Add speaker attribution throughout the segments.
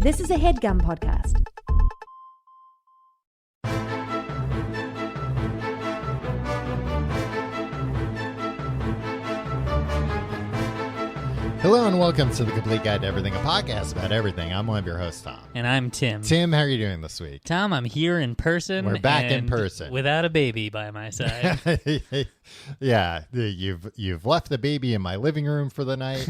Speaker 1: This is a HeadGum podcast.
Speaker 2: Hello and welcome to The Complete Guide to Everything, a podcast about everything. I'm one of your hosts, Tom.
Speaker 3: And I'm Tim.
Speaker 2: Tim, how are you doing this week?
Speaker 3: Tom, I'm here in person.
Speaker 2: We're back in
Speaker 3: and
Speaker 2: person.
Speaker 3: without a baby by my side.
Speaker 2: Yeah, you've left the baby in my living room for the night.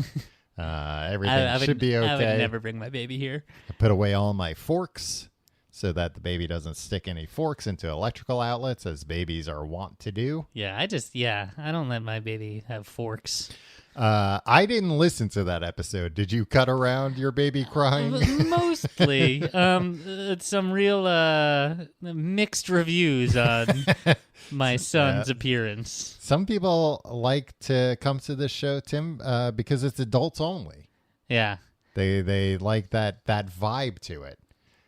Speaker 2: Everything should be okay.
Speaker 3: I would never bring my baby here.
Speaker 2: I put away all my forks so that the baby doesn't stick any forks into electrical outlets, as babies are wont to do.
Speaker 3: Yeah, I don't let my baby have forks.
Speaker 2: I didn't listen to that episode. Did you cut around your baby crying?
Speaker 3: Mostly. Some real mixed reviews on my son's appearance.
Speaker 2: Some people like to come to this show, Tim, because it's adults only.
Speaker 3: Yeah.
Speaker 2: They like that vibe to it.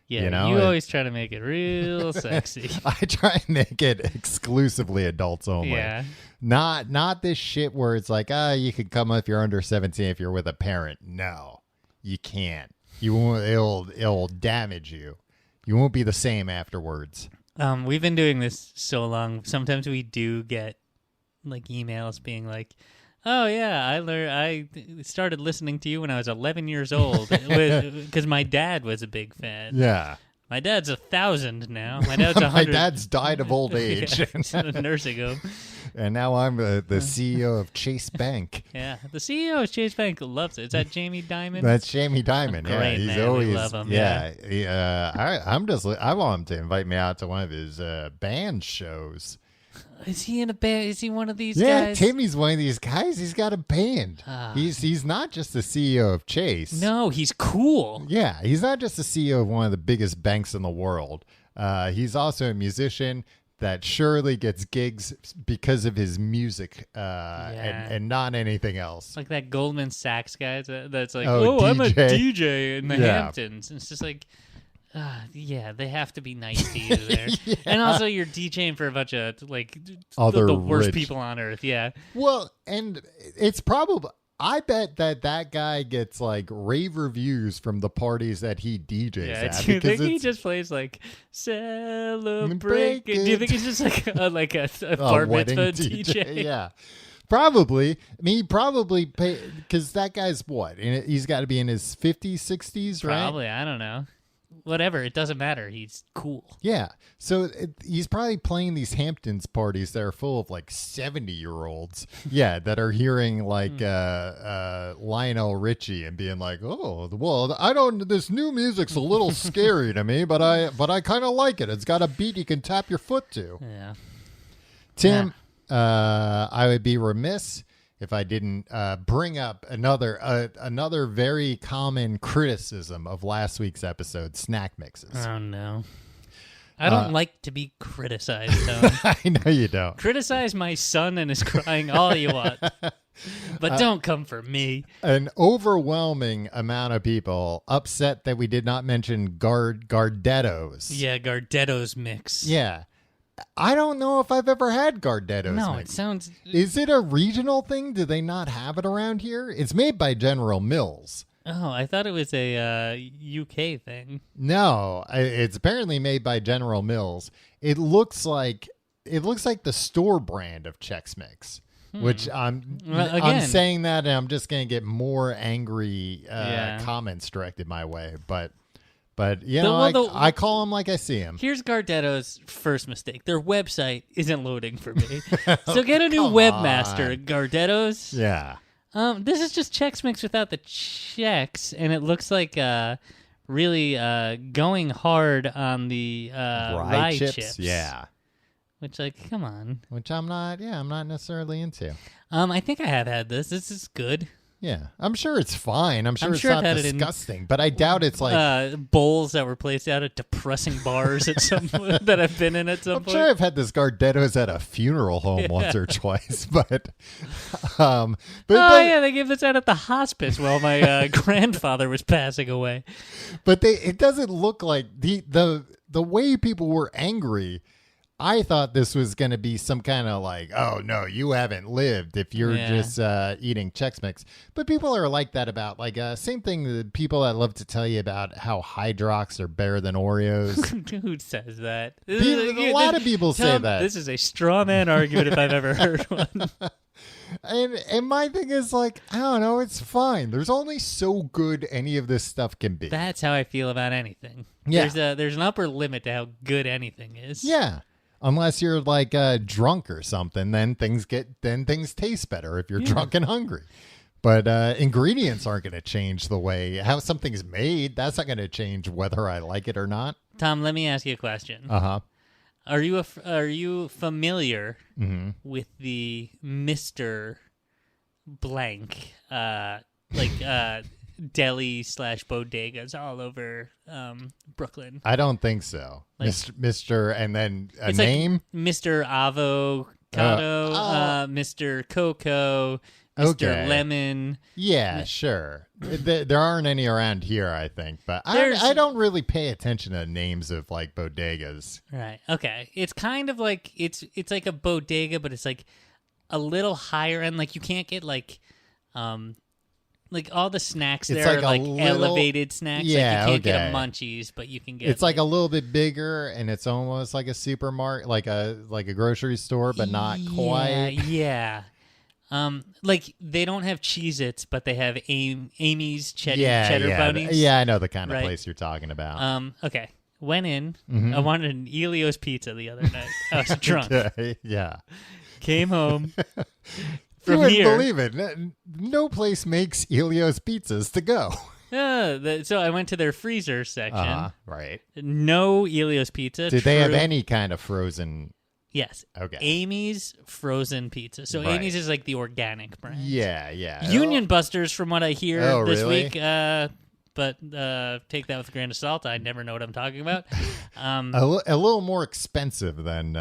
Speaker 3: Yeah,
Speaker 2: you know,
Speaker 3: you always try to make it real sexy.
Speaker 2: I try and make it exclusively adults only.
Speaker 3: Yeah.
Speaker 2: Not this shit where it's like, you can come if you're under 17 if you're with a parent. No, you can't. You won't. It'll damage you. You won't be the same afterwards.
Speaker 3: We've been doing this so long. Sometimes we do get like emails being like, "Oh yeah, I started listening to you when I was 11 years old because my dad was a big fan."
Speaker 2: Yeah.
Speaker 3: My dad's 1,000 now. My dad's 100.
Speaker 2: My dad's died of old age.
Speaker 3: Yeah, he's in a nursing home.
Speaker 2: And now I'm the CEO of Chase Bank.
Speaker 3: Yeah, the CEO of Chase Bank loves it. Is that Jamie Dimon?
Speaker 2: That's Jamie Dimon. Yeah,
Speaker 3: Great,
Speaker 2: he's
Speaker 3: man.
Speaker 2: always.
Speaker 3: We love him.
Speaker 2: I want him to invite me out to one of his band shows.
Speaker 3: Is he in a band? Is he one of these
Speaker 2: Yeah,
Speaker 3: guys?
Speaker 2: Timmy's one of these guys. He's got a band. He's not just the CEO of Chase.
Speaker 3: No, he's cool.
Speaker 2: Yeah, he's not just the CEO of one of the biggest banks in the world. He's also a musician that surely gets gigs because of his music and not anything else.
Speaker 3: Like that Goldman Sachs guy that's like,
Speaker 2: Oh,
Speaker 3: I'm a
Speaker 2: DJ.
Speaker 3: DJ in the Hamptons. And it's just like, yeah, they have to be nice to you there.
Speaker 2: Yeah.
Speaker 3: And also you're DJing for a bunch of like
Speaker 2: Other
Speaker 3: the worst
Speaker 2: rich
Speaker 3: people on earth. Yeah.
Speaker 2: Well, and it's probably, I bet that guy gets like rave reviews from the parties that he DJs
Speaker 3: Yeah.
Speaker 2: at.
Speaker 3: Do you
Speaker 2: Because
Speaker 3: think he just plays like celebrate? Do you think he's just like a bar
Speaker 2: wedding
Speaker 3: mitzvah DJ?
Speaker 2: Yeah. Probably. I mean, he probably pay, because that guy's what? He's got to be in his 50s, 60s, right?
Speaker 3: Probably. I don't know. Whatever. It doesn't matter. He's cool.
Speaker 2: Yeah. So he's probably playing these Hamptons parties that are full of like 70-year-olds. Yeah. That are hearing like Lionel Richie and being like, oh, well, this new music's a little scary to me, but I kind of like it. It's got a beat you can tap your foot to.
Speaker 3: Yeah.
Speaker 2: Tim, I would be remiss if I didn't bring up another very common criticism of last week's episode, snack mixes.
Speaker 3: Oh, no. I don't like to be criticized, Tom.
Speaker 2: I know you don't.
Speaker 3: Criticize my son and his crying all you want. But don't come for me.
Speaker 2: An overwhelming amount of people upset that we did not mention Gardettos.
Speaker 3: Yeah, Gardetto's mix.
Speaker 2: Yeah. I don't know if I've ever had Gardettos.
Speaker 3: No,
Speaker 2: mix.
Speaker 3: it sounds...
Speaker 2: Is it a regional thing? Do they not have it around here? It's made by General Mills.
Speaker 3: Oh, I thought it was a UK thing.
Speaker 2: No, it's apparently made by General Mills. It looks like the store brand of Chex Mix, which I'm saying that and I'm just going to get more angry comments directed my way, but you know, I call them like I see them.
Speaker 3: Here's Gardetto's first mistake. Their website isn't loading for me. So get a new webmaster, Gardetto's.
Speaker 2: Yeah.
Speaker 3: This is just Chex Mix without the Chex, and it looks like really going hard on the rye chips.
Speaker 2: Yeah.
Speaker 3: Which, like, come on.
Speaker 2: Which I'm not necessarily into.
Speaker 3: I think I have had this. This is good.
Speaker 2: Yeah, I'm sure it's fine. I'm sure it's not disgusting, but I doubt it's like
Speaker 3: bowls that were placed out at depressing bars at some that I've been in at some point.
Speaker 2: I'm sure I've had this Gardettos at a funeral home once or twice, but
Speaker 3: yeah, they gave this out at the hospice while my grandfather was passing away.
Speaker 2: But it doesn't look like the way people were angry. I thought this was going to be some kind of like, oh, no, you haven't lived if you're just eating Chex Mix. But people are like that about like same thing. The people that love to tell you about how Hydrox are better than Oreos.
Speaker 3: Who says that?
Speaker 2: A lot of people say that.
Speaker 3: This is a straw man argument if I've ever heard one.
Speaker 2: And my thing is like, I don't know, it's fine. There's only so good any of this stuff can be.
Speaker 3: That's how I feel about anything.
Speaker 2: Yeah.
Speaker 3: There's an upper limit to how good anything is.
Speaker 2: Yeah. Unless you're like drunk or something, then things taste better if you're drunk and hungry. But ingredients aren't going to change the way how something's made. That's not going to change whether I like it or not.
Speaker 3: Tom, let me ask you a question.
Speaker 2: Uh-huh.
Speaker 3: Are you familiar with the Mr. Blank deli / bodegas all over Brooklyn?
Speaker 2: I don't think so. Like, Mr. and then
Speaker 3: it's
Speaker 2: name?
Speaker 3: Like Mr. Avocado, Mr. Coco, Mr. Lemon.
Speaker 2: Yeah, sure. There aren't any around here, I think, but I don't really pay attention to names of like bodegas.
Speaker 3: Right. Okay. It's kind of like it's like a bodega, but it's like a little higher end. Like you can't get like all the snacks
Speaker 2: it's
Speaker 3: there are like elevated snacks.
Speaker 2: Yeah,
Speaker 3: like you can't get a Munchies, but you can get.
Speaker 2: It's like a little bit bigger, and it's almost like a supermarket, like a grocery store, but not quite.
Speaker 3: Yeah. Like they don't have Cheez-Its, but they have Amy's cheddar bunnies.
Speaker 2: Yeah, I know the kind of place you're talking about.
Speaker 3: Okay. Went in. I wanted an Elio's pizza the other night. I was drunk.
Speaker 2: Okay, yeah.
Speaker 3: Came home.
Speaker 2: You wouldn't believe it. No place makes Elio's pizzas to go.
Speaker 3: So I went to their freezer section.
Speaker 2: Right.
Speaker 3: No Elio's pizza.
Speaker 2: Did they have any kind of frozen?
Speaker 3: Yes.
Speaker 2: Okay.
Speaker 3: Amy's frozen pizza. So
Speaker 2: Right.
Speaker 3: Amy's is like the organic brand.
Speaker 2: Yeah.
Speaker 3: Union Busters, from what I hear this
Speaker 2: really?
Speaker 3: week. But take that with a grain of salt. I never know what I'm talking about.
Speaker 2: A little more expensive than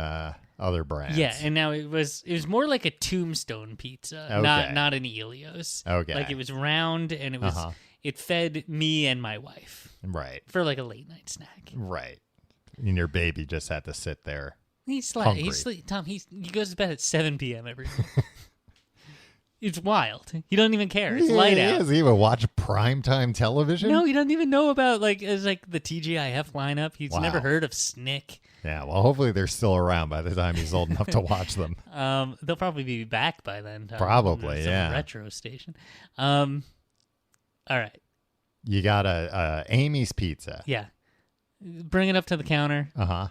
Speaker 2: other brands.
Speaker 3: Yeah, and now it was more like a Tombstone pizza, not an Elio's.
Speaker 2: Okay.
Speaker 3: Like it was round and it was it fed me and my wife.
Speaker 2: Right.
Speaker 3: For like a late night snack.
Speaker 2: Right. And your baby just had to sit there.
Speaker 3: Tom, he goes to bed at 7 p.m. every night. It's wild. He doesn't even care. It's light out.
Speaker 2: Does he even watch primetime television?
Speaker 3: No, he doesn't even know about the TGIF lineup. He's never heard of Snick.
Speaker 2: Yeah, well, hopefully they're still around by the time he's old enough to watch them.
Speaker 3: They'll probably be back by then.
Speaker 2: Probably,
Speaker 3: some retro station. All right.
Speaker 2: You got a Amy's pizza.
Speaker 3: Yeah. Bring it up to the counter.
Speaker 2: Uh-huh.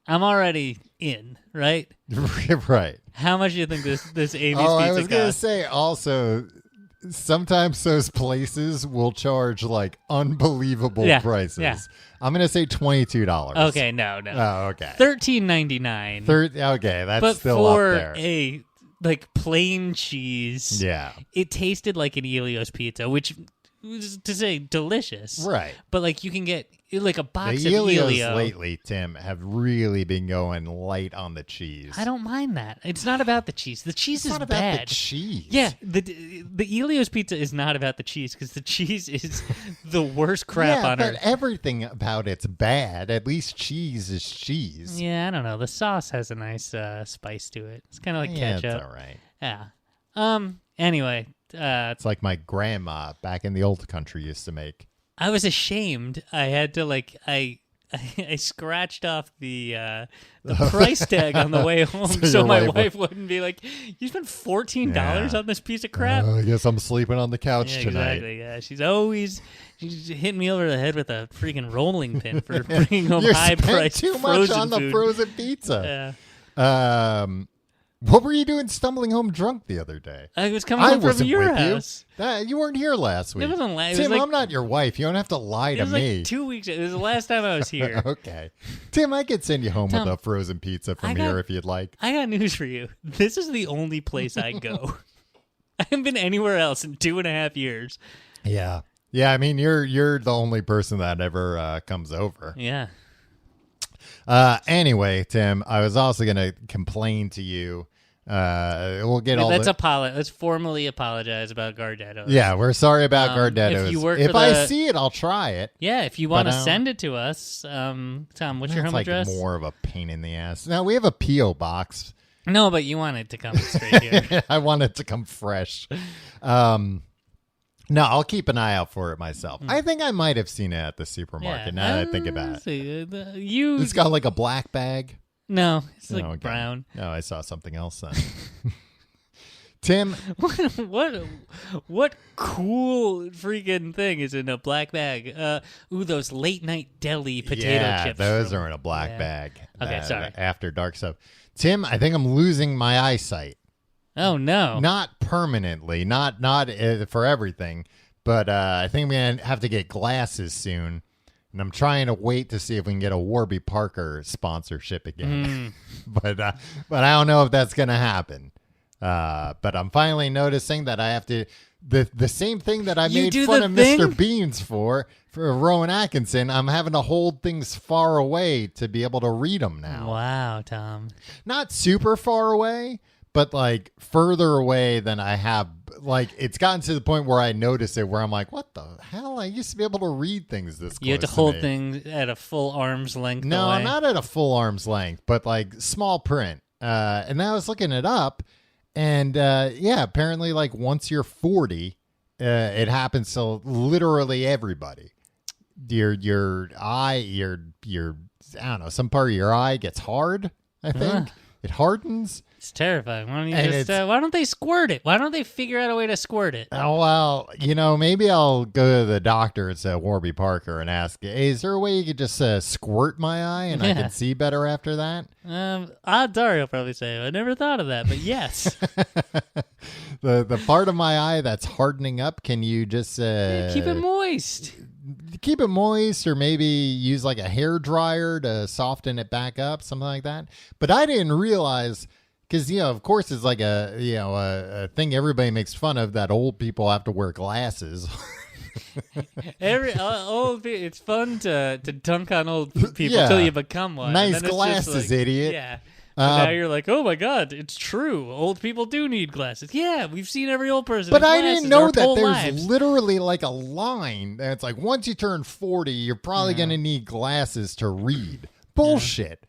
Speaker 3: I'm already in, right?
Speaker 2: Right.
Speaker 3: How much do you think this Amy's pizza
Speaker 2: I was going to
Speaker 3: costs?
Speaker 2: say also, sometimes those places will charge like unbelievable prices.
Speaker 3: Yeah.
Speaker 2: I'm going to say $22.
Speaker 3: Okay, no.
Speaker 2: Oh, okay.
Speaker 3: $13.99.
Speaker 2: Okay, that's
Speaker 3: but
Speaker 2: still up there.
Speaker 3: But for a plain cheese, it tasted like an Elio's pizza, which was to say delicious.
Speaker 2: Right.
Speaker 3: But you can get like a box
Speaker 2: the
Speaker 3: of
Speaker 2: Elios
Speaker 3: Elio.
Speaker 2: Lately, Tim, have really been going light on the cheese.
Speaker 3: I don't mind that. It's not about the cheese. The cheese is
Speaker 2: not
Speaker 3: bad.
Speaker 2: about the cheese.
Speaker 3: Yeah, the Elio's pizza is not about the cheese because the cheese is the worst crap on earth.
Speaker 2: But everything about it's bad. At least cheese is cheese.
Speaker 3: Yeah, I don't know. The sauce has a nice spice to it. It's kind of like ketchup.
Speaker 2: It's all right.
Speaker 3: Yeah. Anyway,
Speaker 2: it's like my grandma back in the old country used to make.
Speaker 3: I was ashamed. I had to I scratched off the price tag on the way home so my wife wouldn't be like, "You spent $14 on this piece of crap."
Speaker 2: I guess I'm sleeping on the couch tonight.
Speaker 3: Exactly. Yeah, she's hitting me over the head with a freaking rolling pin for bringing home high price
Speaker 2: too
Speaker 3: frozen
Speaker 2: much on
Speaker 3: food.
Speaker 2: the frozen pizza.
Speaker 3: Yeah.
Speaker 2: What were you doing stumbling home drunk the other day?
Speaker 3: I was coming home from your house.
Speaker 2: You weren't here last week.
Speaker 3: It wasn't last.
Speaker 2: Tim, I'm not your wife. You don't have to lie to me.
Speaker 3: It was 2 weeks. It was the last time I was here.
Speaker 2: Okay. Tim, I could send you home with a frozen pizza from here if you'd like.
Speaker 3: I got news for you. This is the only place I go. I haven't been anywhere else in 2.5 years.
Speaker 2: Yeah. Yeah, I mean, you're the only person that ever comes over.
Speaker 3: Yeah.
Speaker 2: Anyway, Tim, I was also going to complain to you We'll get all.
Speaker 3: Let's formally apologize about Gardettos.
Speaker 2: Yeah, we're sorry about Gardettos.
Speaker 3: If
Speaker 2: I see it, I'll try it.
Speaker 3: Yeah, if you want to send it to us, Tom, what's your home address?
Speaker 2: It's more of a pain in the ass. Now we have a PO box.
Speaker 3: No, but you want it to come straight here.
Speaker 2: I want it to come fresh. No, I'll keep an eye out for it myself. I think I might have seen it at the supermarket. Now that I think about it, it's got like a black bag.
Speaker 3: No, it's like brown.
Speaker 2: No, I saw something else then. Tim,
Speaker 3: what cool freaking thing is in a black bag? Those late night deli potato chips.
Speaker 2: Those are in a black bag.
Speaker 3: Okay, sorry.
Speaker 2: After dark stuff. Tim, I think I'm losing my eyesight.
Speaker 3: Oh no!
Speaker 2: Not permanently, not for everything, but I think I'm gonna have to get glasses soon. And I'm trying to wait to see if we can get a Warby Parker sponsorship again. but I don't know if that's going to happen. But I'm finally noticing that I have to the same thing that I made fun of Mr. Beans for Rowan Atkinson. I'm having to hold things far away to be able to read them now.
Speaker 3: Wow, Tom.
Speaker 2: Not super far away, but like further away than I have. Like, it's gotten to the point where I notice it where I'm like, what the hell? I used to be able to read things this close.
Speaker 3: You have to hold things at a full arm's length.
Speaker 2: No,
Speaker 3: away.
Speaker 2: I'm not at a full arm's length, but like small print. And I was looking it up, and apparently like once you're 40, it happens to literally everybody. Your eye, your I don't know, some part of your eye gets hard, I think. It hardens.
Speaker 3: It's terrifying. Why don't they squirt it? Why don't they figure out a way to squirt it?
Speaker 2: Oh, well, maybe I'll go to the doctor at Warby Parker and ask, hey, is there a way you could just squirt my eye and I can see better after that?
Speaker 3: Odds are he'll probably say, I never thought of that, but yes.
Speaker 2: The part of my eye that's hardening up, can you just...
Speaker 3: keep it moist.
Speaker 2: Keep it moist, or maybe use like a hair dryer to soften it back up, something like that. But I didn't realize... Because, of course, it's like a thing everybody makes fun of, that old people have to wear glasses.
Speaker 3: It's fun to dunk on old people until you become one.
Speaker 2: Nice glasses, idiot.
Speaker 3: Yeah. Now you're like, oh my God, it's true. Old people do need glasses. Yeah, we've seen every old person.
Speaker 2: But I didn't know that there's literally like a line. And it's like, once you turn 40, you're probably going to need glasses to read. Bullshit. Yeah.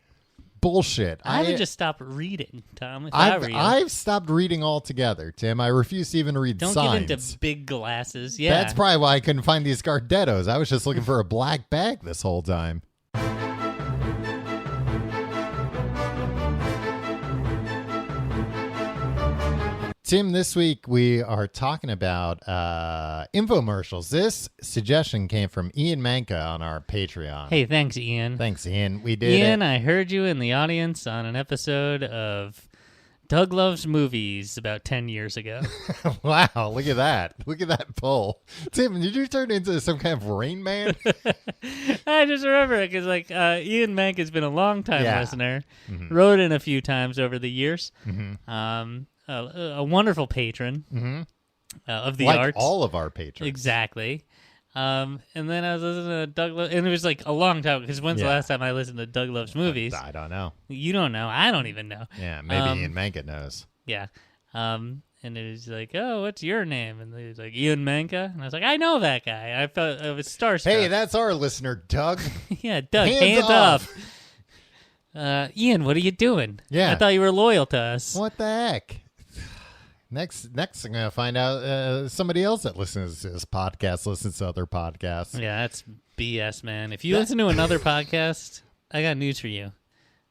Speaker 2: Bullshit.
Speaker 3: I would just stop reading, Tom, if I were you.
Speaker 2: I've stopped reading altogether, Tim. I refuse to even read signs.
Speaker 3: Don't get into big glasses. Yeah.
Speaker 2: That's probably why I couldn't find these Gardettos. I was just looking for a black bag this whole time. Tim, this week we are talking about infomercials. This suggestion came from Ian Manka on our Patreon.
Speaker 3: Hey, thanks, Ian.
Speaker 2: Thanks, Ian. We did
Speaker 3: Ian, I heard you in the audience on an episode of Doug Loves Movies about 10 years ago.
Speaker 2: Wow, look at that. Look at that pull. Tim, did you turn into some kind of Rain Man?
Speaker 3: I just remember it because Ian Mank has been a long-time listener. Mm-hmm. Wrote in a few times over the years. Mm-hmm. A wonderful patron of the arts.
Speaker 2: Like all of our patrons.
Speaker 3: Exactly. And then I was listening to Doug and it was like a long time, because when's the last time I listened to Doug Loves Movies?
Speaker 2: I don't know.
Speaker 3: You don't know. I don't even know.
Speaker 2: Yeah, maybe Ian Manka knows.
Speaker 3: Yeah. And it was like, oh, what's your name? And he was like, Ian Manka. And I was like, I know that guy. I felt I was starstruck.
Speaker 2: Hey, that's our listener, Doug.
Speaker 3: Yeah, Doug, hands off. Ian, what are you doing?
Speaker 2: Yeah.
Speaker 3: I thought you were loyal to us.
Speaker 2: What the heck? Next, I'm going to find out somebody else that listens to this podcast listens to other podcasts.
Speaker 3: Yeah, that's BS, man. If you listen to another podcast, I got news for you.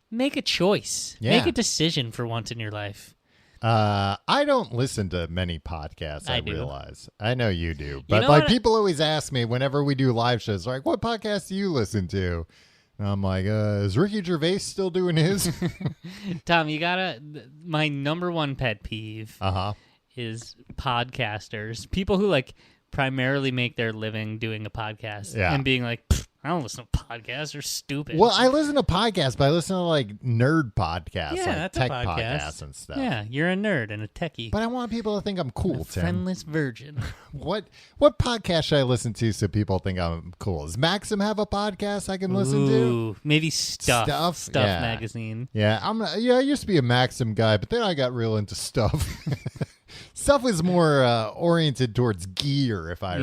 Speaker 3: Make a choice. Yeah. Make a decision for once in your life.
Speaker 2: I don't listen to many podcasts, I realize. I know you do. But people always ask me whenever we do live shows, like, what podcast do you listen to? And I'm like, is Ricky Gervais still doing his?
Speaker 3: Tom, my number one pet peeve is podcasters. People who primarily make their living doing a podcast and being like, I don't listen to podcasts. They're stupid.
Speaker 2: Well, I listen to podcasts, but I listen to like nerd podcasts,
Speaker 3: Yeah,
Speaker 2: like
Speaker 3: that's
Speaker 2: tech
Speaker 3: a podcast.
Speaker 2: podcasts and stuff.
Speaker 3: Yeah, you're a nerd and a techie.
Speaker 2: But I want people to think I'm cool, Tim.
Speaker 3: Friendless virgin.
Speaker 2: What podcast should I listen to so people think I'm cool? Does Maxim have a podcast I can listen to?
Speaker 3: Maybe Stuff. Stuff
Speaker 2: Yeah.
Speaker 3: magazine.
Speaker 2: Yeah, I used to be a Maxim guy, but then I got real into Stuff. Stuff was more oriented towards gear, if I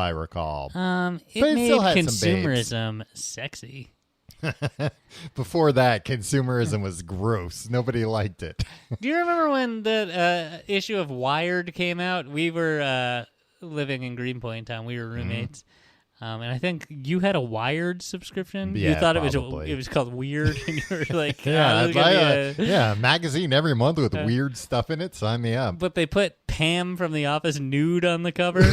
Speaker 2: recall.
Speaker 3: It
Speaker 2: But it
Speaker 3: made
Speaker 2: still had some babes.
Speaker 3: consumerism sexy.
Speaker 2: Before that, consumerism was gross. Nobody liked it.
Speaker 3: Do you remember when that issue of Wired came out? We were living in Greenpoint Town. We were roommates. And I think you had a Wired subscription.
Speaker 2: Yeah,
Speaker 3: you thought
Speaker 2: probably.
Speaker 3: it was called Weird, and you were like,
Speaker 2: Yeah,
Speaker 3: this is gonna be
Speaker 2: a magazine every month with weird stuff in it. Sign me up.
Speaker 3: But they put Pam from The Office nude on the cover.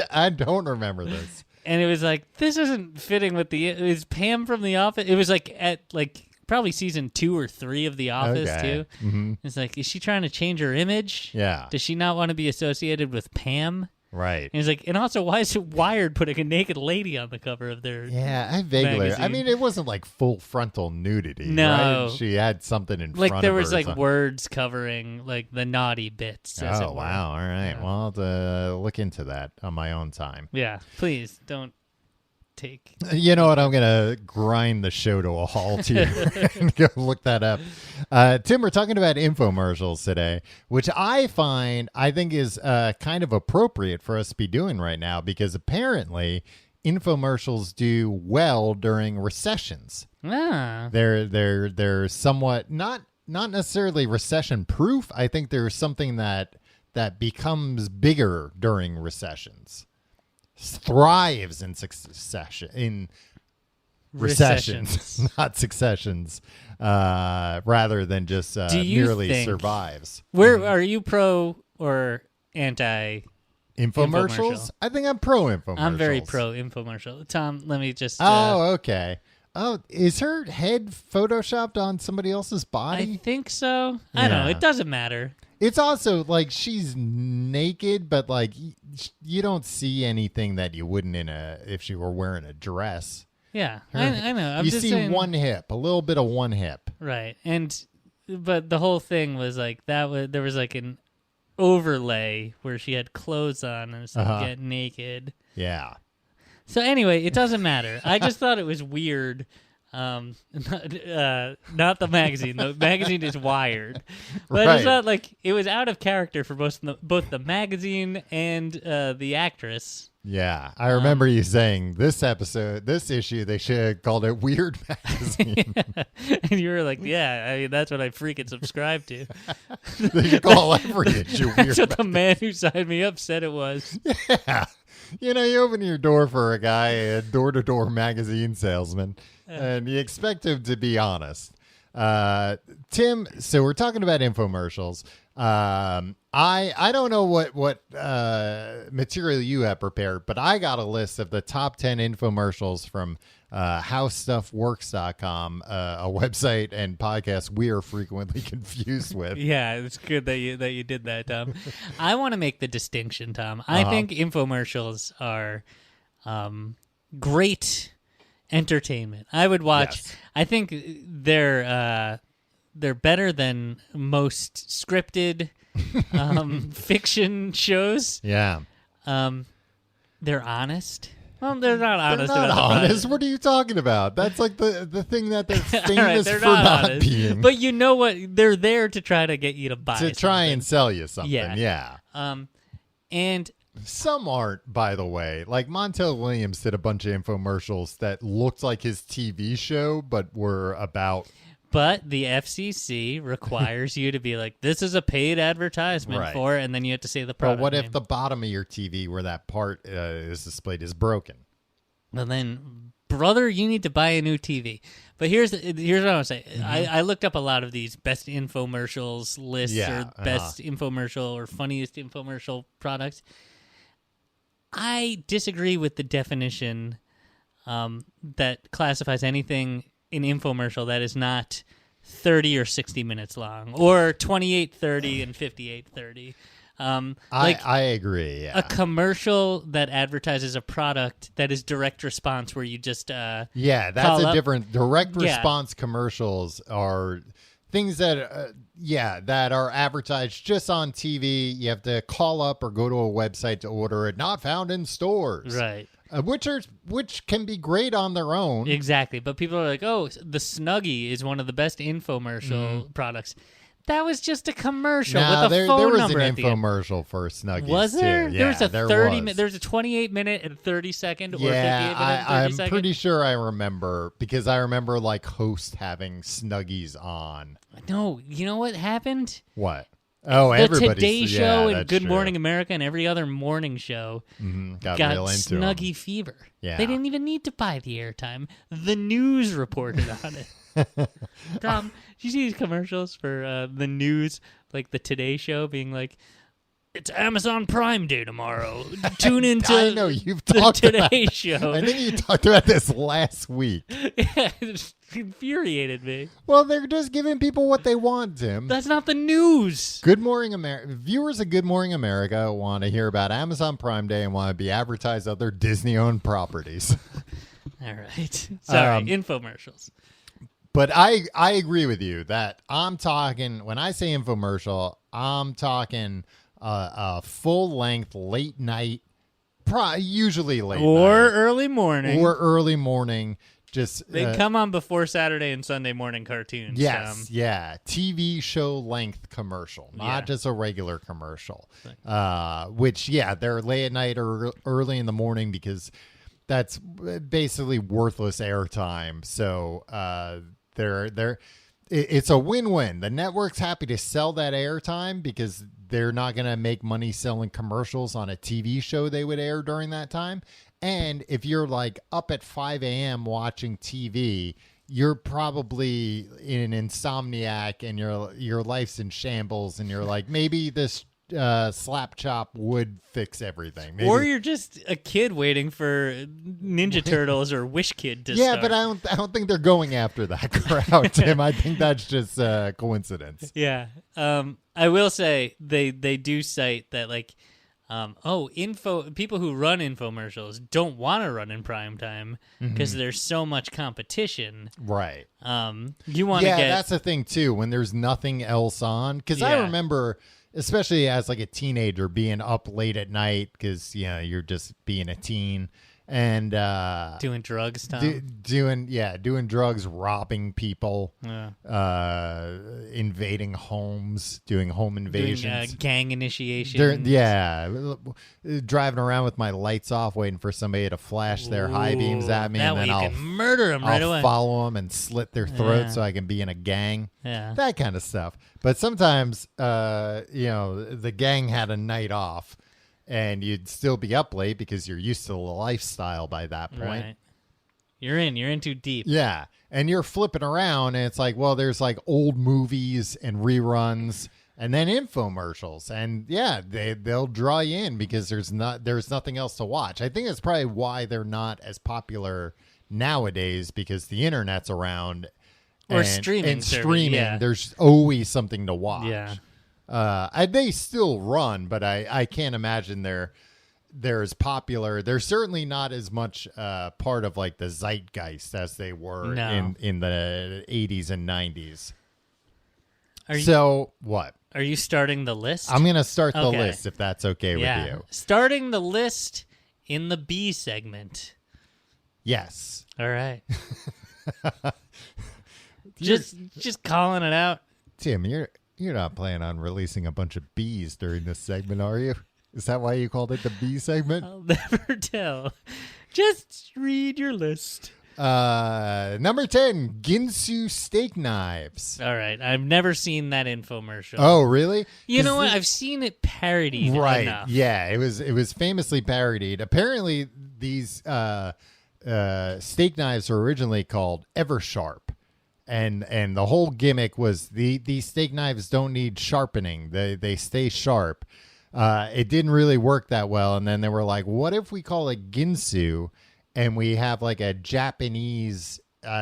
Speaker 2: I don't remember this.
Speaker 3: And it was like, this isn't fitting with it was Pam from The Office. It was like at probably season 2 or 3 of The Office too.
Speaker 2: Mm-hmm.
Speaker 3: It's like, is she trying to change her image?
Speaker 2: Yeah.
Speaker 3: Does she not want to be associated with Pam?
Speaker 2: Right.
Speaker 3: And he's like, and also, why is it Wired putting a naked lady on the cover of their
Speaker 2: I vaguely.
Speaker 3: magazine?
Speaker 2: I mean, it wasn't like full frontal nudity.
Speaker 3: No.
Speaker 2: Right? She had something in front of her.
Speaker 3: like there was
Speaker 2: or
Speaker 3: like
Speaker 2: something.
Speaker 3: words covering like the naughty bits. As it
Speaker 2: Oh
Speaker 3: were.
Speaker 2: wow! All right.
Speaker 3: Yeah.
Speaker 2: Well, I'll have to look into that on my own time.
Speaker 3: Yeah, please don't take.
Speaker 2: You know what? I'm gonna grind the show to a halt here and go look that up. Tim, we're talking about infomercials today, which I think is kind of appropriate for us to be doing right now because apparently infomercials do well during recessions.
Speaker 3: Ah,
Speaker 2: They're somewhat not necessarily recession proof. I think there's something that becomes bigger during recessions. Thrives in recessions, not successions, rather than just merely survives.
Speaker 3: Where are you, pro or anti
Speaker 2: Infomercials? I think I'm pro infomercials.
Speaker 3: I'm very pro infomercial. Tom, let me just.
Speaker 2: Okay. Oh, is her head photoshopped on somebody else's body?
Speaker 3: I think so. I don't know. It doesn't matter.
Speaker 2: It's also like she's naked, but like you don't see anything that you wouldn't if she were wearing a dress.
Speaker 3: Yeah, I know. I'm
Speaker 2: you
Speaker 3: just
Speaker 2: see
Speaker 3: saying,
Speaker 2: one hip, a little bit of one hip.
Speaker 3: right? But the whole thing was like there was like an overlay where she had clothes on and so get naked.
Speaker 2: Yeah.
Speaker 3: So anyway, it doesn't matter. I just thought it was weird. Not the magazine. The magazine is Wired, but it's not like it was out of character for both the magazine and the actress.
Speaker 2: Yeah, I remember you saying this issue, they should have called it Weird Magazine.
Speaker 3: And you were like, "Yeah, I mean that's what I freaking subscribe to."
Speaker 2: They should call every issue Weird.
Speaker 3: That's what the man who signed me up said it was.
Speaker 2: Yeah, you open your door for a guy, a door-to-door magazine salesman. And you expect him to be honest. Tim, so we're talking about infomercials. I don't know what material you have prepared, but I got a list of the top 10 infomercials from howstuffworks.com, a website and podcast we are frequently confused with.
Speaker 3: Yeah, it's good that you did that, Tom. I want to make the distinction, Tom. I think infomercials are great entertainment. I would watch.
Speaker 2: Yes.
Speaker 3: I think they're better than most scripted fiction shows.
Speaker 2: Yeah.
Speaker 3: They're honest. Well, they're not honest.
Speaker 2: They're not
Speaker 3: about
Speaker 2: honest.
Speaker 3: The
Speaker 2: What are you talking about? That's like the thing that they're famous
Speaker 3: right, they're
Speaker 2: for not
Speaker 3: honest.
Speaker 2: being.
Speaker 3: But you know what? They're there to try to get you to buy.
Speaker 2: To try and sell you something.
Speaker 3: Yeah. And
Speaker 2: some aren't, by the way. Like Montel Williams did a bunch of infomercials that looked like his TV show, but were about.
Speaker 3: But the FCC requires you to be like, this is a paid advertisement for, and then you have to say the product
Speaker 2: But what
Speaker 3: name.
Speaker 2: if the bottom of your TV where that part is displayed is broken?
Speaker 3: Well, then, brother, you need to buy a new TV. But here's what I want to say. I looked up a lot of these best infomercials lists or best infomercial or funniest infomercial products. I disagree with the definition that classifies anything in infomercial that is not 30 or 60 minutes long or 28:30 and 58:30.
Speaker 2: I agree. Yeah.
Speaker 3: A commercial that advertises a product that is direct response, where you just
Speaker 2: that's a different direct response. Commercials are things that that are advertised just on TV. You have to call up or go to a website to order it. Not found in stores,
Speaker 3: right?
Speaker 2: Which can be great on their own.
Speaker 3: Exactly, but people are like, "Oh, the Snuggie is one of the best infomercial products." That was just a commercial with a phone number at the end.
Speaker 2: There was an infomercial for Snuggies.
Speaker 3: Was there?
Speaker 2: Too. Yeah,
Speaker 3: there was a 28-minute and 30-second or 58-minute and 30-second.
Speaker 2: I'm pretty sure I remember, because I remember like host having Snuggies on.
Speaker 3: No, you know what happened?
Speaker 2: What? Oh,
Speaker 3: the Today Show and Good Morning America and every other morning show
Speaker 2: got real into
Speaker 3: Snuggie fever.
Speaker 2: Yeah.
Speaker 3: They didn't even need to buy the airtime. The news reported on it. Tom, do you see these commercials for the news, like the Today Show being like, "It's Amazon Prime Day tomorrow. Tune into
Speaker 2: I know you've
Speaker 3: the
Speaker 2: talked
Speaker 3: Today
Speaker 2: about,
Speaker 3: Show."
Speaker 2: I think you talked about this last week.
Speaker 3: Yeah, it infuriated me.
Speaker 2: Well, they're just giving people what they want, Tim.
Speaker 3: That's not the news.
Speaker 2: Good Morning America. Viewers of Good Morning America want to hear about Amazon Prime Day and want to be advertised other Disney-owned properties.
Speaker 3: All right. Sorry, infomercials.
Speaker 2: But I agree with you that I'm talking, when I say infomercial, I'm talking a full-length, late night, usually late night.
Speaker 3: Or early morning.
Speaker 2: Just
Speaker 3: they come on before Saturday and Sunday morning cartoons.
Speaker 2: Yes, TV show length commercial, not just a regular commercial. Which they're late at night or early in the morning, because that's basically worthless airtime. So it's a win-win. The network's happy to sell that airtime because they're not going to make money selling commercials on a TV show they would air during that time. And if you're like up at 5 a.m. watching TV, you're probably an insomniac and your life's in shambles, and you're like, maybe this slap chop would fix everything. Maybe.
Speaker 3: Or you're just a kid waiting for Ninja Turtles or Wish Kid to start.
Speaker 2: But I don't think they're going after that crowd, Tim. I think that's just coincidence.
Speaker 3: Yeah. I will say they do cite that, like, people who run infomercials don't want to run in prime time because there's so much competition.
Speaker 2: Right.
Speaker 3: You want to get...
Speaker 2: that's the thing too, when there's nothing else on, because I remember, especially as like a teenager, being up late at night because you're just being a teen and
Speaker 3: doing drugs, Tom.
Speaker 2: Doing drugs, robbing people, invading homes, doing home invasions,
Speaker 3: doing, gang initiation.
Speaker 2: Driving around with my lights off, waiting for somebody to flash their high beams at me, and then I'll
Speaker 3: murder them right away.
Speaker 2: Follow them and slit their throats so I can be in a gang.
Speaker 3: Yeah,
Speaker 2: that kind of stuff. But sometimes, the gang had a night off. And you'd still be up late because you're used to the lifestyle by that point.
Speaker 3: Right. You're in too deep.
Speaker 2: Yeah. And you're flipping around, and it's like, well, there's like old movies and reruns and then infomercials. And they'll draw you in because there's nothing else to watch. I think that's probably why they're not as popular nowadays, because the internet's around.
Speaker 3: Or streaming.
Speaker 2: And streaming, there's always something to watch.
Speaker 3: Yeah.
Speaker 2: They still run, but I can't imagine they're as popular. They're certainly not as much part of like the zeitgeist as they were in the 80s and 90s. What?
Speaker 3: Are you starting the list?
Speaker 2: I'm going to start the list, if that's okay with you.
Speaker 3: Starting the list in the B segment.
Speaker 2: Yes.
Speaker 3: All right. just calling it out.
Speaker 2: Tim, You're not planning on releasing a bunch of B's during this segment, are you? Is that why you called it the B segment?
Speaker 3: I'll never tell. Just read your list.
Speaker 2: Number 10, Ginsu steak knives.
Speaker 3: All right. I've never seen that infomercial.
Speaker 2: Oh, really?
Speaker 3: You know what? I've seen it parodied enough.
Speaker 2: Yeah, it was famously parodied. Apparently, these steak knives were originally called Eversharp. And the whole gimmick was these steak knives don't need sharpening. They stay sharp. It didn't really work that well. And then they were like, what if we call it Ginsu and we have like a Japanese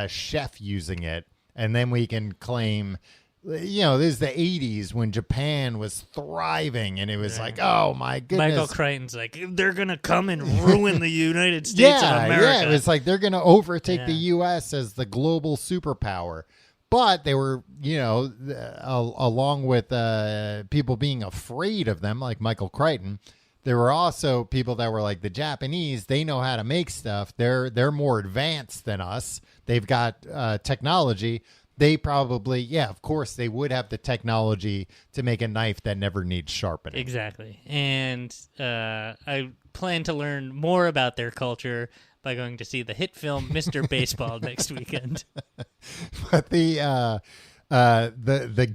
Speaker 2: chef using it, and then we can claim this is the 80s when Japan was thriving, and it was like, oh my goodness.
Speaker 3: Michael Crichton's like, they're going to come and ruin the United States of America.
Speaker 2: Yeah, it was like they're going to overtake the U.S. as the global superpower. But they were, along with people being afraid of them, like Michael Crichton, there were also people that were like the Japanese. They know how to make stuff. They're more advanced than us. They've got technology. They probably, of course, they would have the technology to make a knife that never needs sharpening.
Speaker 3: Exactly. And I plan to learn more about their culture by going to see the hit film Mr. Baseball next weekend.
Speaker 2: But the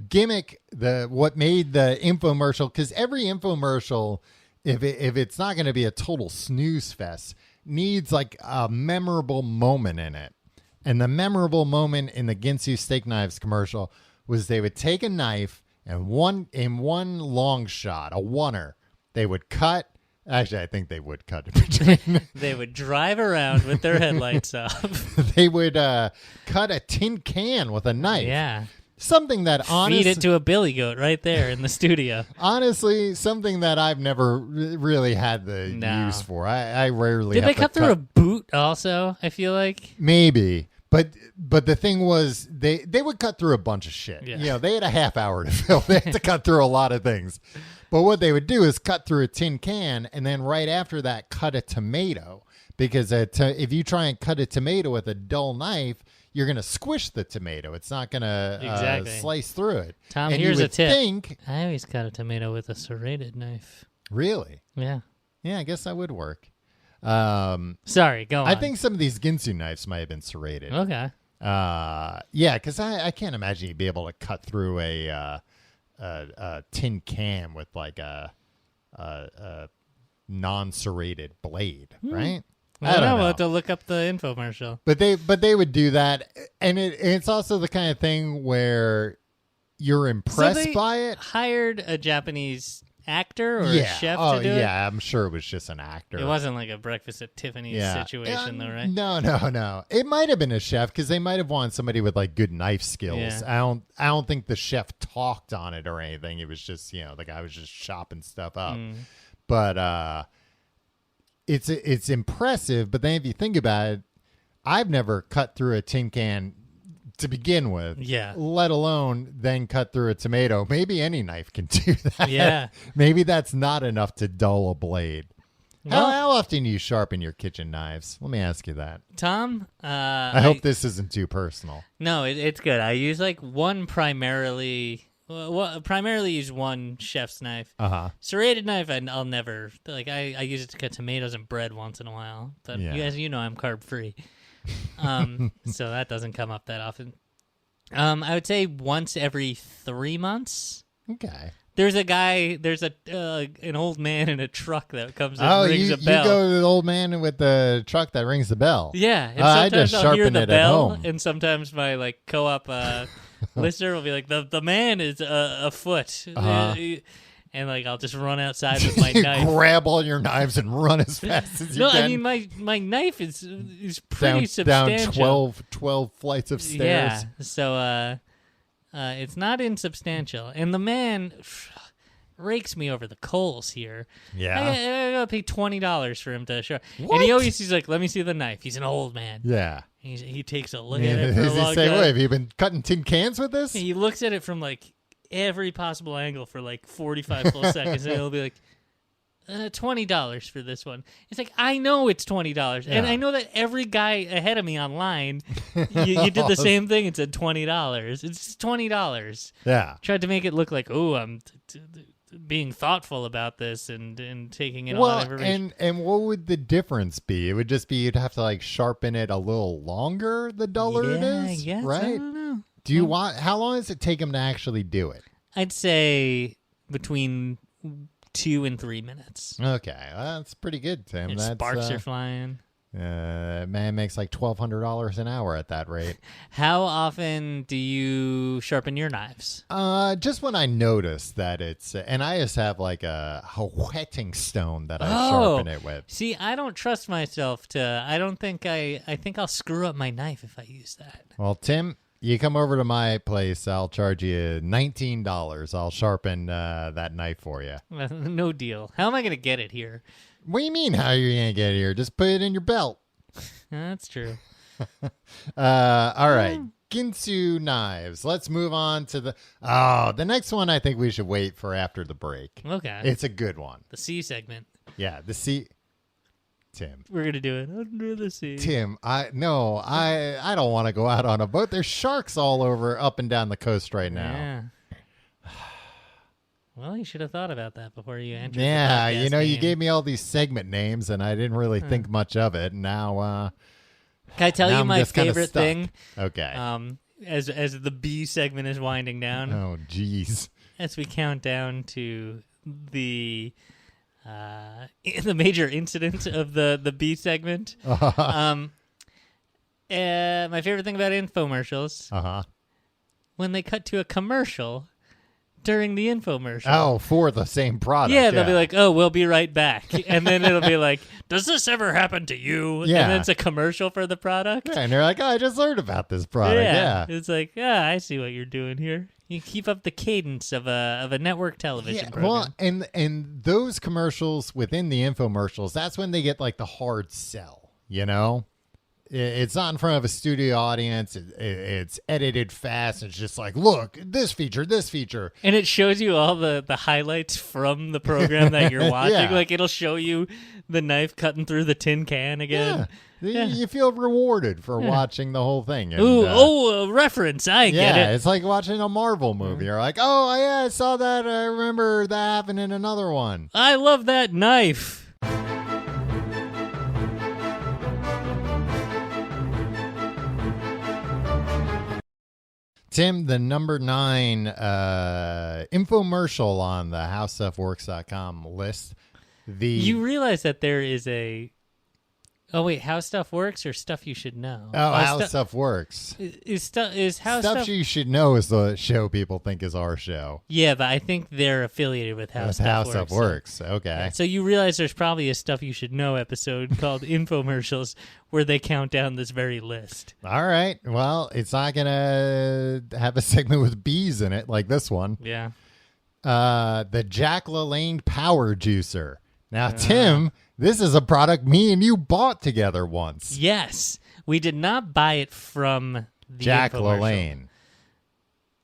Speaker 2: gimmick, what made the infomercial, because every infomercial, if it's not going to be a total snooze fest, needs like a memorable moment in it. And the memorable moment in the Ginsu steak knives commercial was they would take a knife and in one long shot, a oneer, they would cut. Actually, I think they would cut it between.
Speaker 3: They would drive around with their headlights off.
Speaker 2: They would cut a tin can with a knife.
Speaker 3: Yeah.
Speaker 2: Something that
Speaker 3: feed it to a billy goat right there in the studio.
Speaker 2: Honestly, something that I've never really had the use for. I rarely.
Speaker 3: Did they cut through a boot also? I feel like
Speaker 2: maybe. But the thing was, they would cut through a bunch of shit.
Speaker 3: Yeah.
Speaker 2: They had a half hour to film. They had to cut through a lot of things. But what they would do is cut through a tin can, and then right after that, cut a tomato. Because if you try and cut a tomato with a dull knife, you're going to squish the tomato. It's not going to slice through it.
Speaker 3: Tom,
Speaker 2: and
Speaker 3: here's a tip.
Speaker 2: I
Speaker 3: always cut a tomato with a serrated knife.
Speaker 2: Really?
Speaker 3: Yeah.
Speaker 2: Yeah, I guess that would work.
Speaker 3: Sorry, go on.
Speaker 2: I think some of these Ginsu knives might have been serrated.
Speaker 3: Okay.
Speaker 2: Yeah, because I can't imagine you'd be able to cut through a tin can with like a non-serrated blade, right?
Speaker 3: I don't know. We'll have to look up the infomercial.
Speaker 2: But they would do that, and it's also the kind of thing where you're impressed by it.
Speaker 3: Hired a Japanese actor or a chef to do it?
Speaker 2: Yeah, I'm sure it was just an actor.
Speaker 3: It wasn't like a Breakfast at Tiffany's situation, though, right?
Speaker 2: No. It might have been a chef because they might have wanted somebody with like good knife skills.
Speaker 3: Yeah.
Speaker 2: I don't think the chef talked on it or anything. It was just the guy was just chopping stuff up. But it's impressive. But then if you think about it, I've never cut through a tin can to begin with, let alone then cut through a tomato. Maybe any knife can do that.
Speaker 3: Yeah.
Speaker 2: Maybe that's not enough to dull a blade. Well, how often do you sharpen your kitchen knives? Let me ask you that.
Speaker 3: Tom?
Speaker 2: I hope this isn't too personal.
Speaker 3: No, it's good. I use like one primarily use one chef's knife. Serrated knife, I'll never, like I use it to cut tomatoes and bread once in a while. But as you know, I'm carb free. So that doesn't come up that often. I would say once every 3 months.
Speaker 2: Okay.
Speaker 3: There's an old man in a truck that comes and rings a bell.
Speaker 2: You go to the old man with the truck that rings the bell.
Speaker 3: Yeah, and
Speaker 2: I just
Speaker 3: I'll hear
Speaker 2: sharpen
Speaker 3: the
Speaker 2: it
Speaker 3: bell,
Speaker 2: at home.
Speaker 3: and sometimes my like co-op listener will be like, the man is afoot. And like I'll just run outside with my knife.
Speaker 2: Grab all your knives and run as fast as you can.
Speaker 3: No, I mean my knife is pretty substantial.
Speaker 2: Down 12 flights of stairs.
Speaker 3: Yeah, so it's not insubstantial. And the man rakes me over the coals here.
Speaker 2: Yeah,
Speaker 3: I gotta pay $20 for him to show.
Speaker 2: What?
Speaker 3: And he's like, let me see the knife. He's an old man.
Speaker 2: Yeah.
Speaker 3: He takes a look at it for a
Speaker 2: Does
Speaker 3: long
Speaker 2: he say,
Speaker 3: time.
Speaker 2: wait, have you been cutting tin cans with this?
Speaker 3: He looks at it from like every possible angle for like 45 full seconds, and he'll be like, $20 for this one. It's like, I know it's $20, and I know that every guy ahead of me online, you did the same thing and said $20. It's $20.
Speaker 2: Yeah.
Speaker 3: Tried to make it look like, oh, I'm being thoughtful about this and taking in a lot of information.
Speaker 2: And what would the difference be? It would just be you'd have to like sharpen it a little longer the duller it is,
Speaker 3: I guess,
Speaker 2: right?
Speaker 3: I don't know.
Speaker 2: Do you want? How long does it take him to actually do it?
Speaker 3: I'd say between 2 and 3 minutes.
Speaker 2: Okay, that's pretty good, Tim.
Speaker 3: Sparks are flying.
Speaker 2: Man makes like $1,200 an hour at that rate.
Speaker 3: How often do you sharpen your knives?
Speaker 2: Just when I notice that it's, and I just have like a whetting stone that I sharpen it with.
Speaker 3: See, I don't trust myself to. I don't think I think I'll screw up my knife if I use that.
Speaker 2: Well, Tim, You come over to my place, I'll charge you $19. I'll sharpen that knife for you.
Speaker 3: No deal. How am I going to get it here?
Speaker 2: What do you mean, how are you going to get it here? Just put it in your belt.
Speaker 3: That's true.
Speaker 2: All right. Ginsu knives. Let's move on to the next one I think we should wait for after the break.
Speaker 3: Okay.
Speaker 2: It's a good one.
Speaker 3: The sea segment.
Speaker 2: Yeah, the sea. Tim.
Speaker 3: We're going to do it under the sea.
Speaker 2: Tim, I don't want to go out on a boat. There's sharks all over up and down the coast right now.
Speaker 3: Yeah. Well, you should have thought about that before you entered.
Speaker 2: Yeah,
Speaker 3: the
Speaker 2: you know, you
Speaker 3: game.
Speaker 2: gave me all these segment names, and I didn't really think much of it. Now,
Speaker 3: can I tell
Speaker 2: now
Speaker 3: you
Speaker 2: I'm
Speaker 3: my
Speaker 2: just kinda
Speaker 3: favorite
Speaker 2: stuck.
Speaker 3: thing?
Speaker 2: Okay.
Speaker 3: As the B segment is winding down,
Speaker 2: Oh, jeez.
Speaker 3: as we count down to the major incident of the B segment. My favorite thing about infomercials, when they cut to a commercial during the infomercial.
Speaker 2: Oh, for the same product.
Speaker 3: Yeah, they'll be like, "Oh, we'll be right back," and then it'll be like, "Does this ever happen to you?"
Speaker 2: Yeah.
Speaker 3: And then it's a commercial for the product.
Speaker 2: Yeah, and they're like, "Oh, I just learned about this product." Yeah.
Speaker 3: It's like, I see what you're doing here. You keep up the cadence of a network television program.
Speaker 2: Well, and those commercials within the infomercials, that's when they get like the hard sell, you know? It's not in front of a studio audience. It's edited fast. It's just like, look, this feature.
Speaker 3: And it shows you all the highlights from the program that you're watching.
Speaker 2: Yeah.
Speaker 3: Like, it'll show you the knife cutting through the tin can again.
Speaker 2: Yeah. You feel rewarded for watching the whole thing. And,
Speaker 3: a reference. I get it.
Speaker 2: It's like watching a Marvel movie. You're like, oh, yeah, I saw that. I remember that happened in another one.
Speaker 3: I love that knife.
Speaker 2: Tim, the number 9 infomercial on the HowStuffWorks.com list.
Speaker 3: You realize that there is a... Oh, wait, How Stuff Works or Stuff You Should Know?
Speaker 2: Oh, How Stuff Works.
Speaker 3: Is How
Speaker 2: Stuff You Should Know is the show people think is our show.
Speaker 3: Yeah, but I think they're affiliated with How Stuff Works.
Speaker 2: So. Okay.
Speaker 3: Yeah, so you realize there's probably a Stuff You Should Know episode called Infomercials where they count down this very list.
Speaker 2: All right. Well, it's not going to have a segment with bees in it like this one.
Speaker 3: Yeah.
Speaker 2: The Jack LaLanne Power Juicer. Now, Tim, this is a product me and you bought together once.
Speaker 3: Yes. We did not buy it from the
Speaker 2: Jack
Speaker 3: infomercial.
Speaker 2: LaLanne.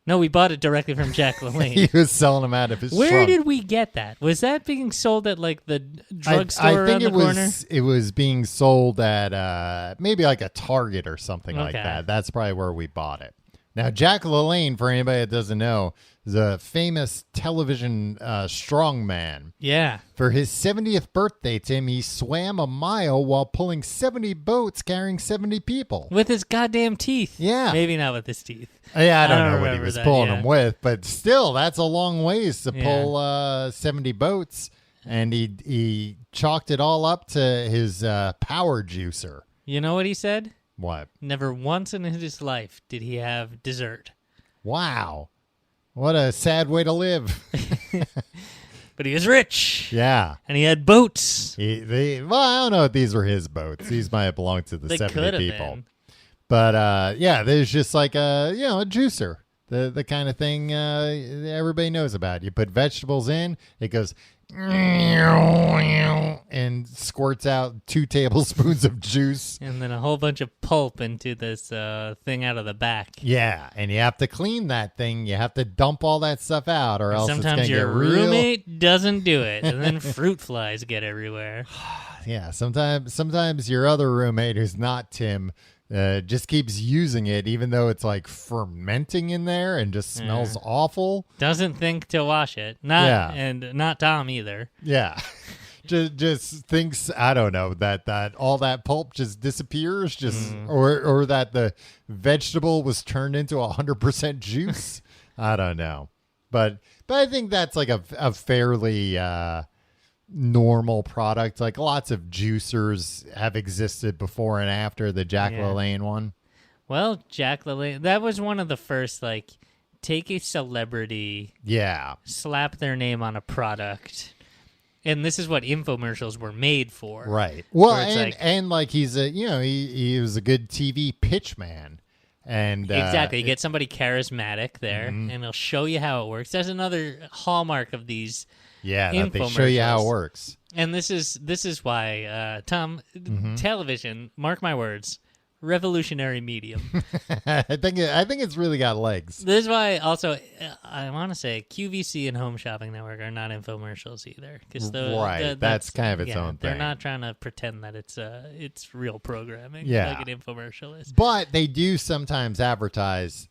Speaker 3: No, we bought it directly from Jack LaLanne.
Speaker 2: He was selling them out of his
Speaker 3: Where
Speaker 2: trunk.
Speaker 3: did we get that? Was that being sold at like the drugstore
Speaker 2: I think
Speaker 3: around the corner?
Speaker 2: it was being sold at maybe like a Target or something like
Speaker 3: Okay.
Speaker 2: that. That's probably where we bought it. Now, Jack LaLanne, for anybody that doesn't know, is a famous television strongman.
Speaker 3: Yeah.
Speaker 2: For his 70th birthday, Tim, he swam a mile while pulling 70 boats carrying 70 people.
Speaker 3: With his goddamn teeth.
Speaker 2: Yeah.
Speaker 3: Maybe not with his teeth.
Speaker 2: Yeah, I don't know what he
Speaker 3: remember
Speaker 2: was
Speaker 3: that,
Speaker 2: pulling
Speaker 3: yeah.
Speaker 2: them with, but still, that's a long ways to
Speaker 3: Yeah.
Speaker 2: pull 70 boats. And he chalked it all up to his power juicer.
Speaker 3: You know what he said?
Speaker 2: What?
Speaker 3: Never once in his life did he have dessert.
Speaker 2: Wow. What a sad way to live.
Speaker 3: But he was rich.
Speaker 2: Yeah.
Speaker 3: And he had boats.
Speaker 2: Well, I don't know if these were his boats. These might have belonged to the
Speaker 3: They
Speaker 2: 70
Speaker 3: could have
Speaker 2: people.
Speaker 3: been.
Speaker 2: But yeah, there's just like a juicer. The kind of thing everybody knows about. You put vegetables in, it goes and squirts out 2 tablespoons of juice.
Speaker 3: And then a whole bunch of pulp into this thing out of the back.
Speaker 2: Yeah, and you have to clean that thing. You have to dump all that stuff out, or else
Speaker 3: Sometimes
Speaker 2: it's gonna
Speaker 3: your
Speaker 2: get real.
Speaker 3: roommate doesn't do it, and then fruit flies get everywhere.
Speaker 2: Yeah, sometimes your other roommate, who's not Tim, just keeps using it, even though it's like fermenting in there and just smells awful.
Speaker 3: Doesn't think to wash it. And not Tom either.
Speaker 2: Yeah. just thinks, I don't know, that all that pulp just disappears, or that the vegetable was turned into 100% juice. I don't know. But I think that's like a fairly normal product. Like lots of juicers have existed before and after the Jack LaLanne one.
Speaker 3: Well, Jack LaLanne, that was one of the first, like, take a celebrity, slap their name on a product. And this is what infomercials were made for.
Speaker 2: Right. Well,
Speaker 3: and
Speaker 2: like he's he was a good TV pitch man. And
Speaker 3: exactly, you get somebody charismatic there, and they'll show you how it works. That's another hallmark of these.
Speaker 2: Yeah, that they show you how it works.
Speaker 3: And this is why, Tom, television, mark my words, revolutionary medium.
Speaker 2: I think it's really got legs.
Speaker 3: This is why also I want to say QVC and Home Shopping Network are not infomercials either, because
Speaker 2: that's kind of its own thing.
Speaker 3: They're not trying to pretend that it's real programming like an infomercial is.
Speaker 2: But they do sometimes advertise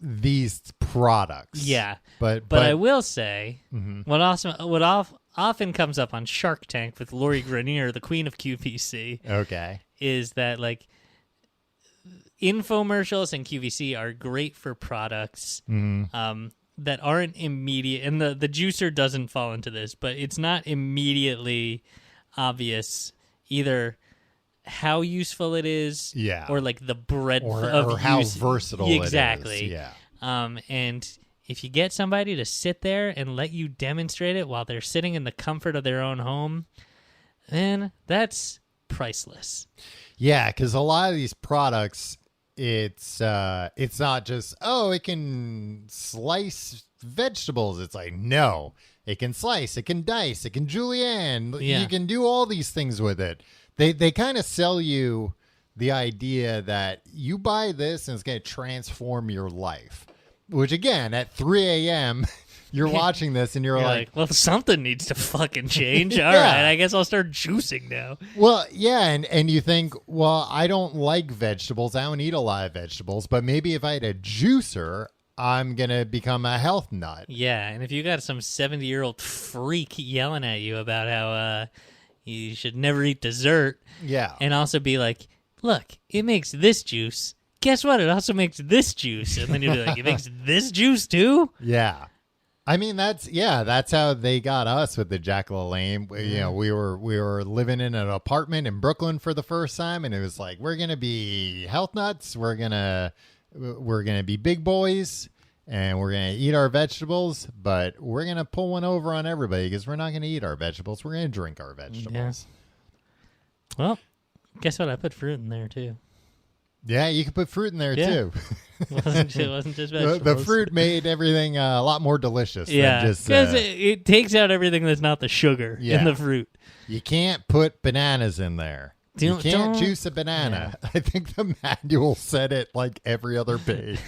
Speaker 2: these products.
Speaker 3: Yeah,
Speaker 2: but
Speaker 3: I will say what often comes up on Shark Tank with Lori Grenier, the queen of QVC.
Speaker 2: Okay,
Speaker 3: is that like infomercials and QVC are great for products that aren't immediate, and the juicer doesn't fall into this, but it's not immediately obvious either how useful it is, or like the breadth
Speaker 2: or how versatile
Speaker 3: exactly.
Speaker 2: it is. Yeah.
Speaker 3: And if you get somebody to sit there and let you demonstrate it while they're sitting in the comfort of their own home, then that's priceless.
Speaker 2: Yeah, because a lot of these products, it's not just, it can slice vegetables. It's like, no, it can slice, it can dice, it can julienne. You can do all these things with it. They kind of sell you the idea that you buy this and it's going to transform your life. Which, again, at 3 a.m., you're watching this and you're like,
Speaker 3: well, something needs to fucking change. All right, I guess I'll start juicing now.
Speaker 2: Well, yeah, and you think, well, I don't like vegetables. I don't eat a lot of vegetables. But maybe if I had a juicer, I'm going to become a health nut.
Speaker 3: Yeah, and if you got some 70-year-old freak yelling at you about how you should never eat dessert.
Speaker 2: Yeah.
Speaker 3: And also be like, look, it makes this juice. Guess what? It also makes this juice. And then you'll be like, it makes this juice too?
Speaker 2: Yeah. I mean, that's how they got us with the Jack LaLanne. You know, we were living in an apartment in Brooklyn for the first time, and it was like, we're going to be health nuts. We're going to be big boys. And we're going to eat our vegetables, but we're going to pull one over on everybody because we're not going to eat our vegetables. We're going to drink our vegetables.
Speaker 3: Yeah. Well, guess what? I put fruit in there, too.
Speaker 2: Yeah, you can put fruit in there, too.
Speaker 3: It wasn't just vegetables.
Speaker 2: The fruit made everything a lot more delicious.
Speaker 3: Yeah, because it takes out everything that's not the sugar in the fruit.
Speaker 2: You can't put bananas in there. You can't juice a banana. Yeah. I think the manual said it like every other page.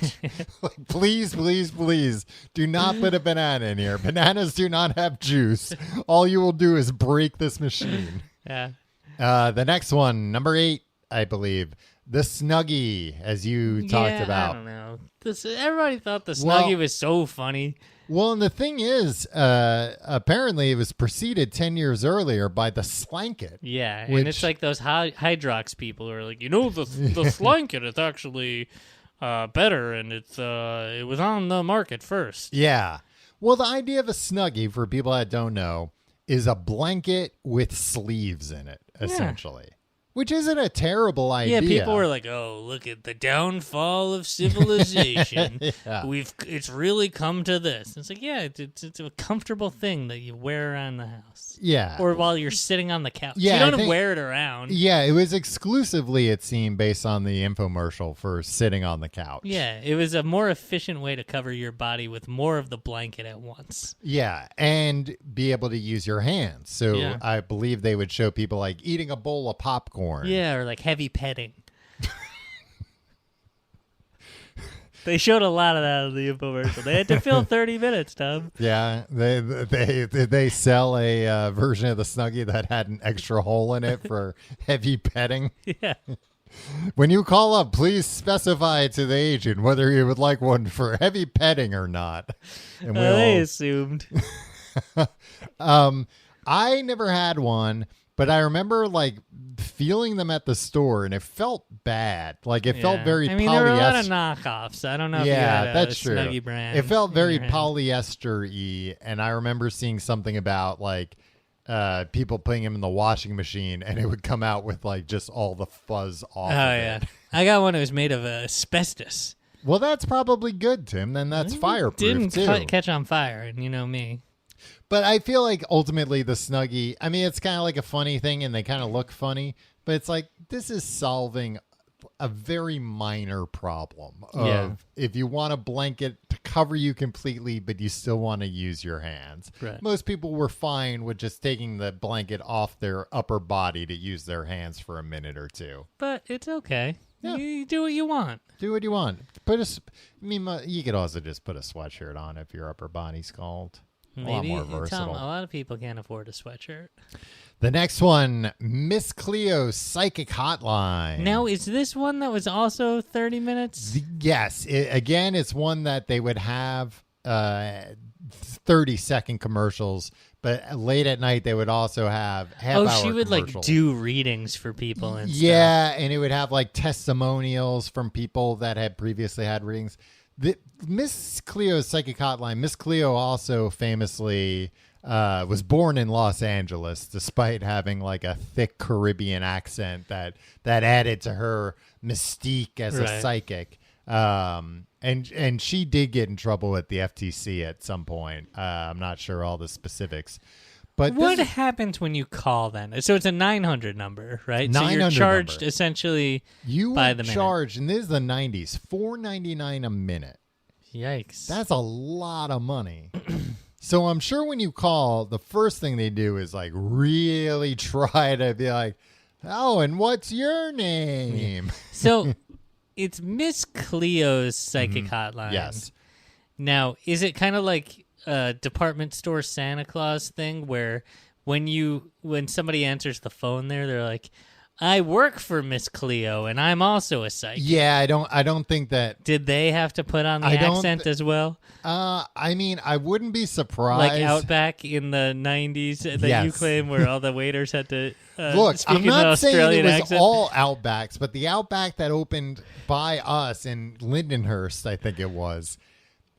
Speaker 2: Like, please, please, please, do not put a banana in here. Bananas do not have juice. All you will do is break this machine.
Speaker 3: Yeah.
Speaker 2: The next one, number 8, I believe. The Snuggie, as you talked about.
Speaker 3: I don't know. Everybody thought the Snuggie was so funny.
Speaker 2: Well, and the thing is, apparently it was preceded 10 years earlier by the Slanket.
Speaker 3: Yeah, and it's like those Hydrox people who are like, the Slanket is actually better, and it was on the market first.
Speaker 2: Yeah. Well, the idea of a Snuggie, for people that don't know, is a blanket with sleeves in it, essentially. Yeah. Which isn't a terrible idea.
Speaker 3: Yeah, people were like, "Oh, look at the downfall of civilization. It's really come to this." It's like, yeah, it's a comfortable thing that you wear around the house.
Speaker 2: Yeah.
Speaker 3: Or while you're sitting on the couch.
Speaker 2: Yeah,
Speaker 3: you don't wear it around.
Speaker 2: Yeah, it was exclusively, it seemed, based on the infomercial for sitting on the couch.
Speaker 3: Yeah, it was a more efficient way to cover your body with more of the blanket at once.
Speaker 2: Yeah, and be able to use your hands. So I believe they would show people like eating a bowl of popcorn.
Speaker 3: Yeah, or like heavy petting. They showed a lot of that in the infomercial. They had to fill 30 minutes, Tom.
Speaker 2: Yeah, they sell a version of the Snuggie that had an extra hole in it for heavy petting.
Speaker 3: Yeah.
Speaker 2: When you call up, please specify to the agent whether you would like one for heavy petting or not. And
Speaker 3: they assumed.
Speaker 2: I never had one. But I remember like feeling them at the store, and it felt bad. Like it felt very.
Speaker 3: I mean, there were a lot of knockoffs. I don't know. If you had
Speaker 2: that's true.
Speaker 3: Snuggie brand.
Speaker 2: It felt very polyester-y, and I remember seeing something about like people putting them in the washing machine, and it would come out with like just all the fuzz off. Oh
Speaker 3: it. I got one that was made of asbestos.
Speaker 2: Well, that's probably good, Tim. Then that's fireproof too.
Speaker 3: Didn't catch on fire, and you know me.
Speaker 2: But I feel like ultimately the Snuggie, I mean, it's kind of like a funny thing and they kind of look funny, but it's like this is solving a very minor problem of if you want a blanket to cover you completely, but you still want to use your hands.
Speaker 3: Right.
Speaker 2: Most people were fine with just taking the blanket off their upper body to use their hands for a minute or two.
Speaker 3: But it's okay.
Speaker 2: Yeah.
Speaker 3: You do what you want.
Speaker 2: Do what you want. You could also just put a sweatshirt on if your upper body's cold. A lot more versatile.
Speaker 3: Tom, a lot of people can't afford a sweatshirt.
Speaker 2: The next one, Miss Cleo's Psychic Hotline.
Speaker 3: Now, is this one that was also 30 minutes?
Speaker 2: Yes. Again, it's one that they would have 30-second commercials, but late at night they would also have half-hour
Speaker 3: she would
Speaker 2: commercials.
Speaker 3: do readings for people and stuff.
Speaker 2: Yeah, and it would have testimonials from people that had previously had readings. Miss Cleo's Psychic Hotline, Miss Cleo also famously was born in Los Angeles, despite having a thick Caribbean accent that added to her mystique as a psychic. And she did get in trouble with the FTC at some point. I'm not sure all the specifics. But
Speaker 3: what happens when you call then? So it's a 900 number, right?
Speaker 2: 900
Speaker 3: so you're charged
Speaker 2: number.
Speaker 3: Essentially
Speaker 2: you
Speaker 3: by the minute.
Speaker 2: Charged, and this is the 90s, $4.99 a minute.
Speaker 3: Yikes.
Speaker 2: That's a lot of money. So I'm sure when you call, the first thing they do is really try to be like, oh, and what's your name?
Speaker 3: Yeah. So it's Miss Cleo's Psychic Hotline.
Speaker 2: Yes.
Speaker 3: Now, is it kind of like a department store Santa Claus thing where when somebody answers the phone there, they're like, I work for Miss Cleo and I'm also a psychic.
Speaker 2: Yeah, I don't think that.
Speaker 3: Did they have to put on the accent as well?
Speaker 2: I wouldn't be surprised.
Speaker 3: Like Outback in the 90s that you claim where all the waiters had to
Speaker 2: look,
Speaker 3: speak
Speaker 2: I'm
Speaker 3: in
Speaker 2: not
Speaker 3: the
Speaker 2: saying
Speaker 3: Australian
Speaker 2: it was
Speaker 3: accent.
Speaker 2: all Outbacks, but the Outback that opened by us in Lindenhurst, I think it was.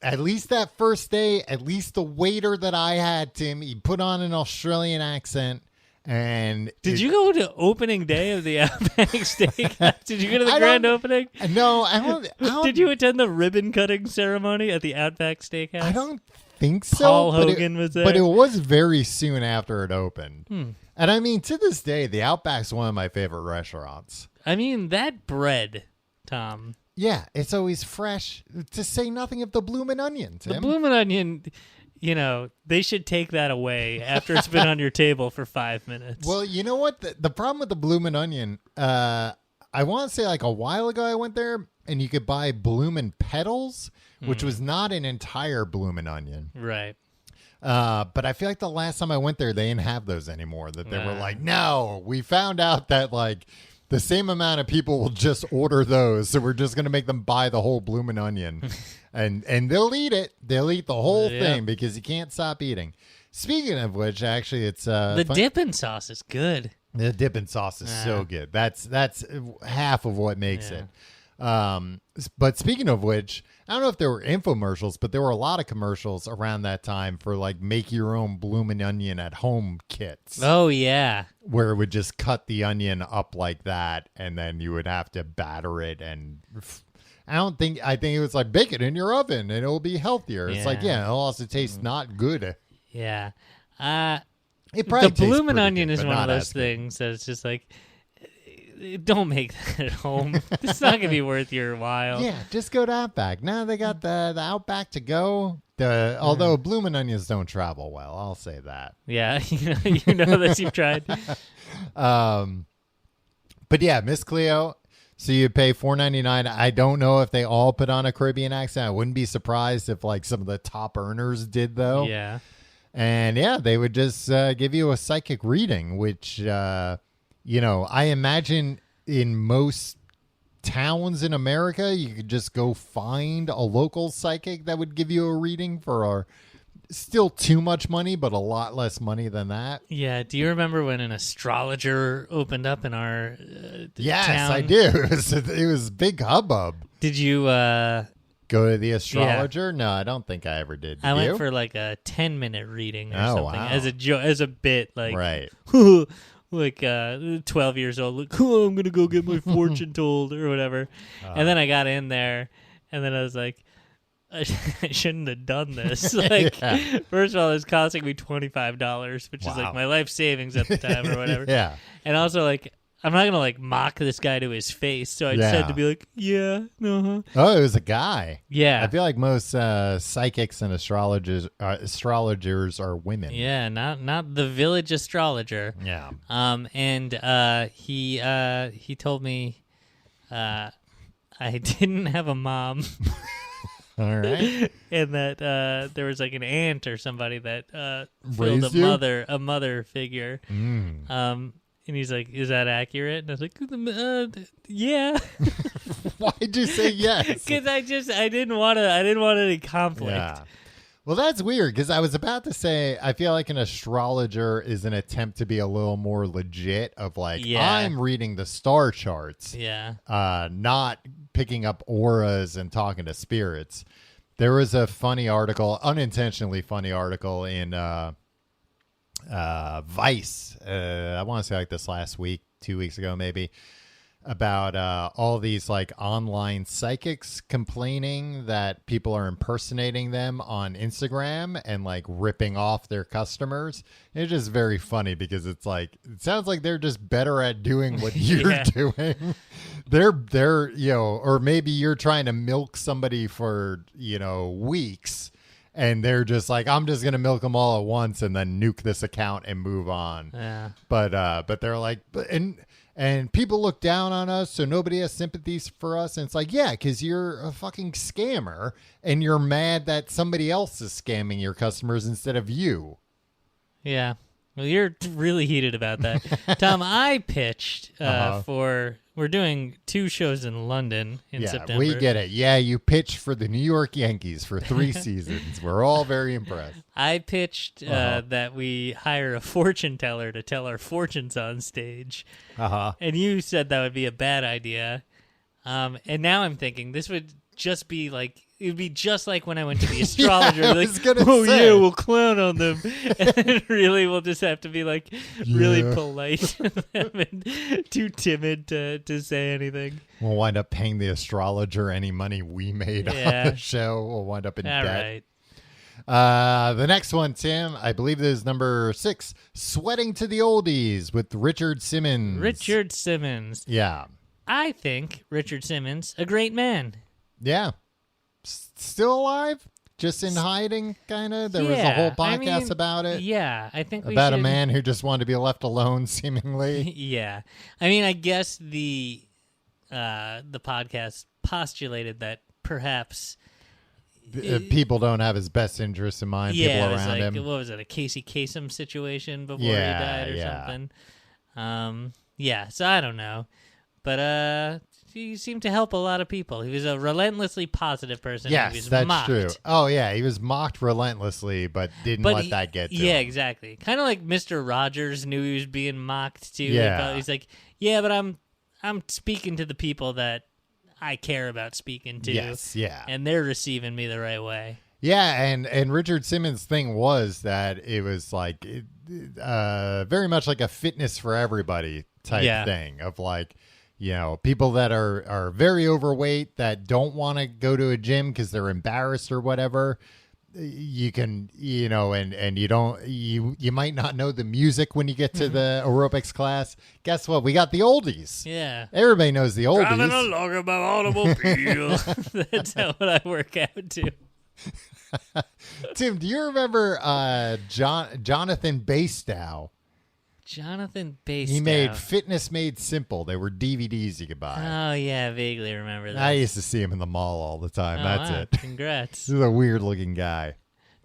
Speaker 2: At least that first day, at least the waiter that I had, Tim, he put on an Australian accent. And
Speaker 3: did you go to opening day of the Outback Steakhouse? Did you go to the grand opening?
Speaker 2: No, I don't.
Speaker 3: Did you attend the ribbon cutting ceremony at the Outback Steakhouse?
Speaker 2: I don't think so.
Speaker 3: Paul Hogan was there.
Speaker 2: But it was very soon after it opened. And to this day, the Outback's one of my favorite restaurants.
Speaker 3: That bread, Tom.
Speaker 2: Yeah, it's always fresh. To say nothing of the bloomin' onion, Tim.
Speaker 3: The bloomin' onion... they should take that away after it's been on your table for 5 minutes.
Speaker 2: Well, you know what? The problem with the bloomin' onion, I want to say a while ago I went there and you could buy bloomin' petals, which was not an entire bloomin' onion.
Speaker 3: Right.
Speaker 2: But I feel like the last time I went there, they didn't have those anymore. That they were like, no, we found out that the same amount of people will just order those. So we're just going to make them buy the whole bloomin' onion. And they'll eat it. They'll eat the whole thing because you can't stop eating. Speaking of which, actually, it's
Speaker 3: the dipping sauce is good.
Speaker 2: The dipping sauce is so good. That's half of what makes it. But speaking of which, I don't know if there were infomercials, but there were a lot of commercials around that time for make your own bloomin' onion at home kits.
Speaker 3: Oh yeah,
Speaker 2: where it would just cut the onion up like that, and then you would have to batter it and. I think it was bake it in your oven and it'll be healthier. It's it'll also taste not good.
Speaker 3: Yeah.
Speaker 2: It probably
Speaker 3: the bloomin' onion is one of those things that's just don't make that at home. It's not going to be worth your while.
Speaker 2: Yeah, just go to Outback. Now they got the Outback to go. Although bloomin' onions don't travel well, I'll say that.
Speaker 3: Yeah, you know that you've tried.
Speaker 2: But yeah, Miss Cleo. So you pay $4.99. I don't know if they all put on a Caribbean accent. I wouldn't be surprised if some of the top earners did though.
Speaker 3: Yeah.
Speaker 2: And they would just give you a psychic reading, which I imagine in most towns in America, you could just go find a local psychic that would give you a reading for still too much money, but a lot less money than that.
Speaker 3: Yeah. Do you remember when an astrologer opened up in our
Speaker 2: Yes,
Speaker 3: town?
Speaker 2: I do. It was big hubbub.
Speaker 3: Did you
Speaker 2: go to the astrologer? Yeah. No, I don't think I ever did.
Speaker 3: I went for a 10-minute reading or something
Speaker 2: wow.
Speaker 3: as a bit,
Speaker 2: right.
Speaker 3: 12 years old. I'm gonna go get my fortune told or whatever. And then I got in there, and then I was like, I shouldn't have done this. First of all, it's costing me $25, which is my life savings at the time or whatever.
Speaker 2: Yeah.
Speaker 3: And also I'm not gonna like mock this guy to his face, so I just had to be like, yeah,
Speaker 2: Oh, it was a guy.
Speaker 3: Yeah,
Speaker 2: I feel like most psychics and astrologers are women.
Speaker 3: Yeah, not the village astrologer.
Speaker 2: Yeah.
Speaker 3: And he told me I didn't have a mom.
Speaker 2: All right.
Speaker 3: And that there was like an aunt or somebody that
Speaker 2: Raised
Speaker 3: filled
Speaker 2: you?
Speaker 3: a mother figure. And he's like, "Is that accurate?" And I was like, "Yeah."
Speaker 2: Why'd you say yes?
Speaker 3: Because I didn't want any conflict.
Speaker 2: Yeah. Well, that's weird because I was about to say I feel like an astrologer is an attempt to be a little more legit of like, I'm reading the star charts.
Speaker 3: Yeah.
Speaker 2: Not picking up auras and talking to spirits. There was a funny article, unintentionally funny article in Vice. I want to say like this last week, 2 weeks ago, maybe, about all these like online psychics complaining that people are impersonating them on Instagram and like ripping off their customers. It's just very funny because it's like, it sounds like they're just better at doing what you're doing. They're, or maybe you're trying to milk somebody for, weeks. And they're just like, I'm just gonna milk them all at once and then nuke this account and move on.
Speaker 3: Yeah.
Speaker 2: But they're like, and people look down on us, so nobody has sympathies for us. And it's like, yeah, because you're a fucking scammer, and you're mad that somebody else is scamming your customers instead of you.
Speaker 3: Yeah. Well, you're really heated about that. Tom, I pitched we're doing 2 shows in London in September.
Speaker 2: We get it. Yeah, you pitched for the New York Yankees for 3 seasons. We're all very impressed.
Speaker 3: I pitched that we hire a fortune teller to tell our fortunes on stage. And you said that would be a bad idea. And now I'm thinking this would just be like, it would be just like when I went to the astrologer.
Speaker 2: Yeah,
Speaker 3: yeah, we'll clown on them. And really, we'll just have to be like really polite and too timid to say anything.
Speaker 2: We'll wind up paying the astrologer any money we made on the show. We'll wind up in debt.
Speaker 3: Right.
Speaker 2: The next one, Tim, I believe this is number 6, Sweating to the Oldies with Richard Simmons.
Speaker 3: Richard Simmons.
Speaker 2: Yeah.
Speaker 3: I think Richard Simmons, a great man.
Speaker 2: Yeah. Still alive? Just in hiding, kind of? There was a whole podcast about it.
Speaker 3: Yeah, I think
Speaker 2: about a man who just wanted to be left alone, seemingly.
Speaker 3: Yeah. I mean, I guess the podcast postulated that perhaps
Speaker 2: people don't have his best interests in mind, people around him.
Speaker 3: What was it, a Casey Kasem situation before he died or something? So I don't know. But he seemed to help a lot of people. He was a relentlessly positive person.
Speaker 2: Yes,
Speaker 3: he was
Speaker 2: that's
Speaker 3: mocked.
Speaker 2: true. Oh, yeah, he was mocked relentlessly, but didn't let that get to him.
Speaker 3: Yeah, exactly. Kind of like Mr. Rogers knew he was being mocked, too.
Speaker 2: Yeah.
Speaker 3: He's like, yeah, but I'm speaking to the people that I care about speaking to.
Speaker 2: Yes, yeah.
Speaker 3: And they're receiving me the right way.
Speaker 2: Yeah, and Richard Simmons' thing was that it was like very much like a fitness for everybody type thing of like, people that are very overweight that don't want to go to a gym because they're embarrassed or whatever. You can, and you might not know the music when you get to the aerobics class. Guess what? We got the oldies.
Speaker 3: Yeah.
Speaker 2: Everybody knows the oldies.
Speaker 3: Driving along in my automobile. That's how I work out too.
Speaker 2: Tim, do you remember Jonathan Bastow?
Speaker 3: Jonathan Bastow.
Speaker 2: He made Fitness Made Simple. They were DVDs you could buy.
Speaker 3: Oh, yeah, I vaguely remember that.
Speaker 2: I used to see him in the mall all the time. That's it.
Speaker 3: Congrats.
Speaker 2: This is a weird-looking guy.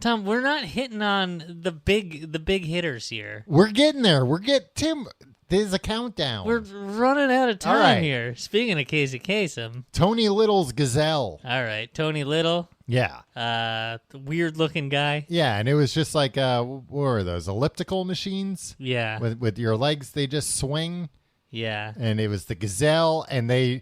Speaker 3: Tom, we're not hitting on the big hitters here.
Speaker 2: We're getting there. Tim, there's a countdown.
Speaker 3: We're running out of time here. Speaking of Casey Kasem.
Speaker 2: Tony Little's Gazelle.
Speaker 3: All right, Tony Little.
Speaker 2: Yeah.
Speaker 3: Weird-looking guy.
Speaker 2: Yeah, and it was just like, what were those, elliptical machines?
Speaker 3: Yeah.
Speaker 2: With your legs, they just swing.
Speaker 3: Yeah.
Speaker 2: And it was the Gazelle, and a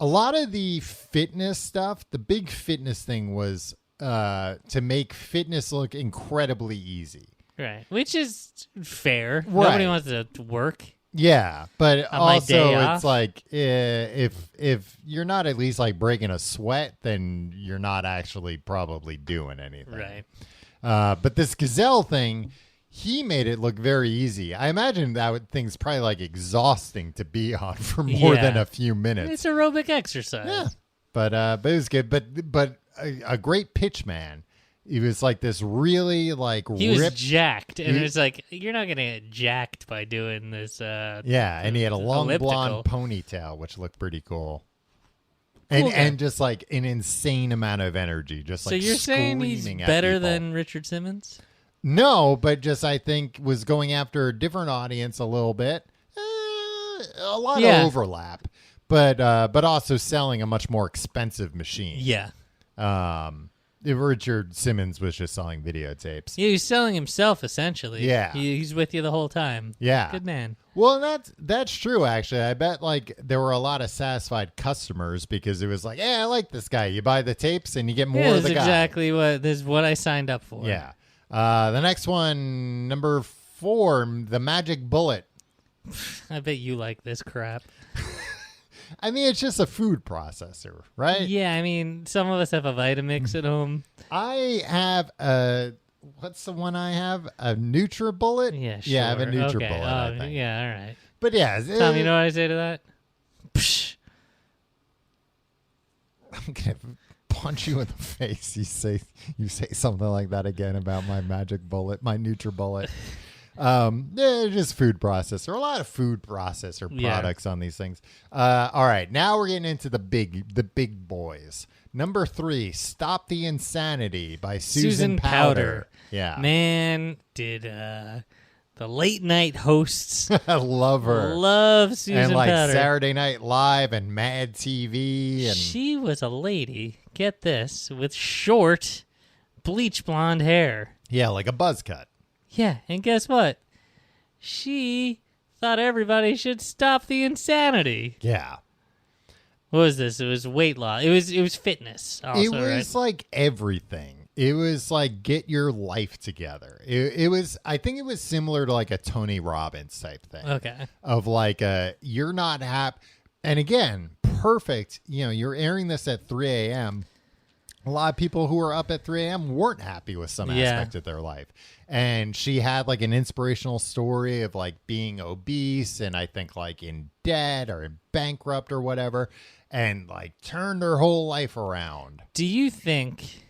Speaker 2: lot of the fitness stuff, the big fitness thing was to make fitness look incredibly easy.
Speaker 3: Right, which is fair.
Speaker 2: Right.
Speaker 3: Nobody wants to work.
Speaker 2: Yeah, but also it's
Speaker 3: off.
Speaker 2: like if you're not at least like breaking a sweat, then you're not actually probably doing anything.
Speaker 3: Right.
Speaker 2: But this Gazelle thing, he made it look very easy. I imagine thing's probably like exhausting to be on for more than a few minutes.
Speaker 3: It's aerobic exercise.
Speaker 2: Yeah, but it was good. But a great pitch man. He was like this really like
Speaker 3: he was jacked, and it was like you're not gonna get jacked by doing this.
Speaker 2: Yeah, and he had a long blonde ponytail, which looked pretty cool. And just like an insane amount of energy, just like
Speaker 3: so you're saying he's better than Richard Simmons?
Speaker 2: No, but just I think was going after a different audience a little bit. A lot of overlap, but also selling a much more expensive machine.
Speaker 3: Yeah.
Speaker 2: Richard Simmons was just selling videotapes.
Speaker 3: Yeah, he's selling himself essentially.
Speaker 2: Yeah,
Speaker 3: he's with you the whole time.
Speaker 2: Yeah,
Speaker 3: good man.
Speaker 2: Well, that's true. Actually, I bet like there were a lot of satisfied customers because it was like, yeah, I like this guy. You buy the tapes and you get more of the guy.
Speaker 3: Exactly what I signed up for.
Speaker 2: Yeah. The next one, number 4, the Magic Bullet.
Speaker 3: I bet you like this crap.
Speaker 2: I mean, it's just a food processor, right?
Speaker 3: Yeah, I mean, some of us have a Vitamix at home.
Speaker 2: I have what's the one I have? A NutriBullet?
Speaker 3: Yeah, sure.
Speaker 2: Yeah, I have a NutriBullet,
Speaker 3: okay.
Speaker 2: I think.
Speaker 3: Yeah, all right.
Speaker 2: But yeah.
Speaker 3: Tom, you know what I say to that? Psh.
Speaker 2: I'm going to punch you in the face. You say something like that again about my Magic Bullet, my NutriBullet. Just food processor. A lot of food processor products on these things. All right, now we're getting into the big boys. Number 3, Stop the Insanity by Susan Powder. Yeah,
Speaker 3: man, did the late night hosts
Speaker 2: I love her.
Speaker 3: Love Susan
Speaker 2: and like
Speaker 3: Powder.
Speaker 2: Saturday Night Live and Mad TV. And
Speaker 3: she was a lady. Get this, with short, bleach blonde hair.
Speaker 2: Yeah, like a buzz cut.
Speaker 3: Yeah, and guess what? She thought everybody should stop the insanity.
Speaker 2: Yeah.
Speaker 3: What was this? It was weight loss. It was fitness. Also,
Speaker 2: it was like everything. It was like get your life together. It was. I think it was similar to like a Tony Robbins type thing.
Speaker 3: Okay.
Speaker 2: Of like you're not happy. And again, perfect. You know, you're airing this at 3 a.m. A lot of people who are up at 3 a.m. weren't happy with some aspect of their life. And she had like an inspirational story of like being obese and I think like in debt or bankrupt or whatever, and like turned her whole life around.
Speaker 3: Do you think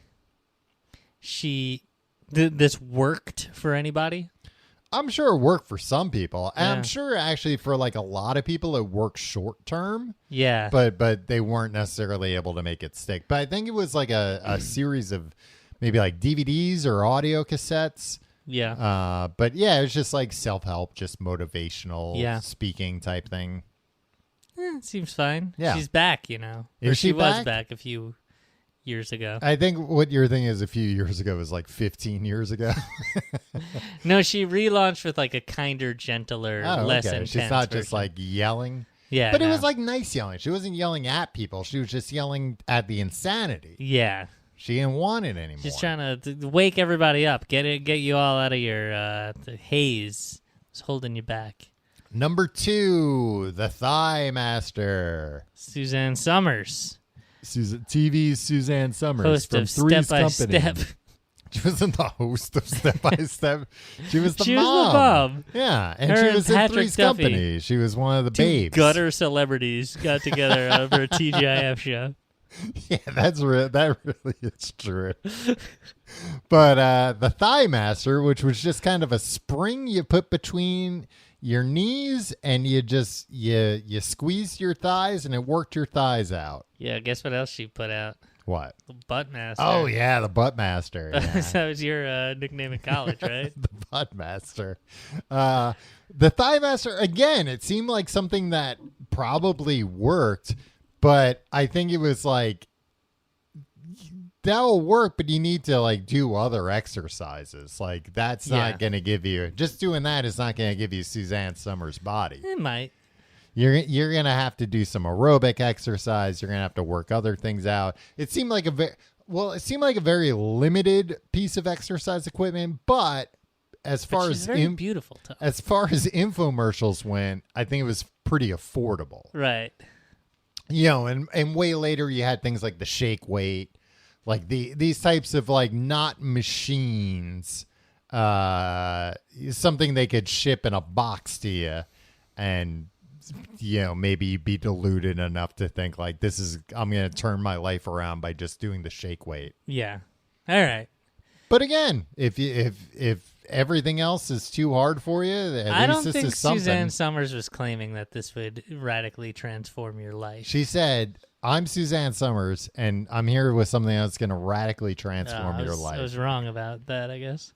Speaker 3: this worked for anybody?
Speaker 2: I'm sure it worked for some people. And I'm sure actually for like a lot of people it worked short term.
Speaker 3: Yeah.
Speaker 2: But they weren't necessarily able to make it stick. But I think it was like a series of maybe like DVDs or audio cassettes.
Speaker 3: Yeah.
Speaker 2: But yeah, it was just like self-help, just motivational speaking type thing.
Speaker 3: It seems fine.
Speaker 2: Yeah.
Speaker 3: She's back, you know.
Speaker 2: She
Speaker 3: was back a few years ago.
Speaker 2: I think what your thing is a few years ago was like 15 years ago.
Speaker 3: No, she relaunched with like a kinder, gentler, less intense
Speaker 2: She's not
Speaker 3: version.
Speaker 2: just like yelling.
Speaker 3: Yeah.
Speaker 2: But it was like nice yelling. She wasn't yelling at people. She was just yelling at the insanity.
Speaker 3: Yeah.
Speaker 2: She didn't want it anymore.
Speaker 3: She's trying to wake everybody up, get you all out of your the haze. It's holding you back.
Speaker 2: Number 2, The Thigh Master.
Speaker 3: Suzanne Summers.
Speaker 2: TV's Suzanne Summers.
Speaker 3: Host
Speaker 2: from
Speaker 3: of
Speaker 2: Three's
Speaker 3: Step by
Speaker 2: Company.
Speaker 3: Step.
Speaker 2: She wasn't the host of Step by Step. She was the
Speaker 3: She
Speaker 2: mom.
Speaker 3: was the mom.
Speaker 2: Yeah, and
Speaker 3: Her
Speaker 2: she
Speaker 3: and
Speaker 2: was in
Speaker 3: Patrick
Speaker 2: Three's
Speaker 3: Duffy.
Speaker 2: Company. She was one of the
Speaker 3: Two
Speaker 2: babes.
Speaker 3: gutter celebrities got together over a TGIF show.
Speaker 2: Yeah, that really is true. But the Thigh Master, which was just kind of a spring you put between your knees and you squeezed your thighs and it worked your thighs out.
Speaker 3: Yeah, guess what else she put out?
Speaker 2: What?
Speaker 3: The Butt Master.
Speaker 2: Oh, yeah, the Butt Master. Yeah.
Speaker 3: That was your nickname in college, right?
Speaker 2: The Butt Master. The Thigh Master, again, it seemed like something that probably worked, but I think it was like, that'll work, but you need to like do other exercises. Like that's not going to give you, just doing that is not going to give you Suzanne Summers' body.
Speaker 3: It might.
Speaker 2: You're going to have to do some aerobic exercise. You're going to have to work other things out. It seemed like a very limited piece of exercise equipment, but as far as
Speaker 3: beautiful,
Speaker 2: as far as infomercials went, I think it was pretty affordable.
Speaker 3: Right.
Speaker 2: You know, and way later you had things like the shake weight, like these types of like not machines, something they could ship in a box to you, and maybe be deluded enough to think like I'm going to turn my life around by just doing the shake weight.
Speaker 3: Yeah. All right.
Speaker 2: But again, if everything else is too hard for you,
Speaker 3: I don't
Speaker 2: this
Speaker 3: think
Speaker 2: is something.
Speaker 3: Suzanne Summers was claiming that this would radically transform your life.
Speaker 2: She said, "I'm Suzanne Summers, and I'm here with something that's going to radically transform your life."
Speaker 3: I was wrong about that, I guess.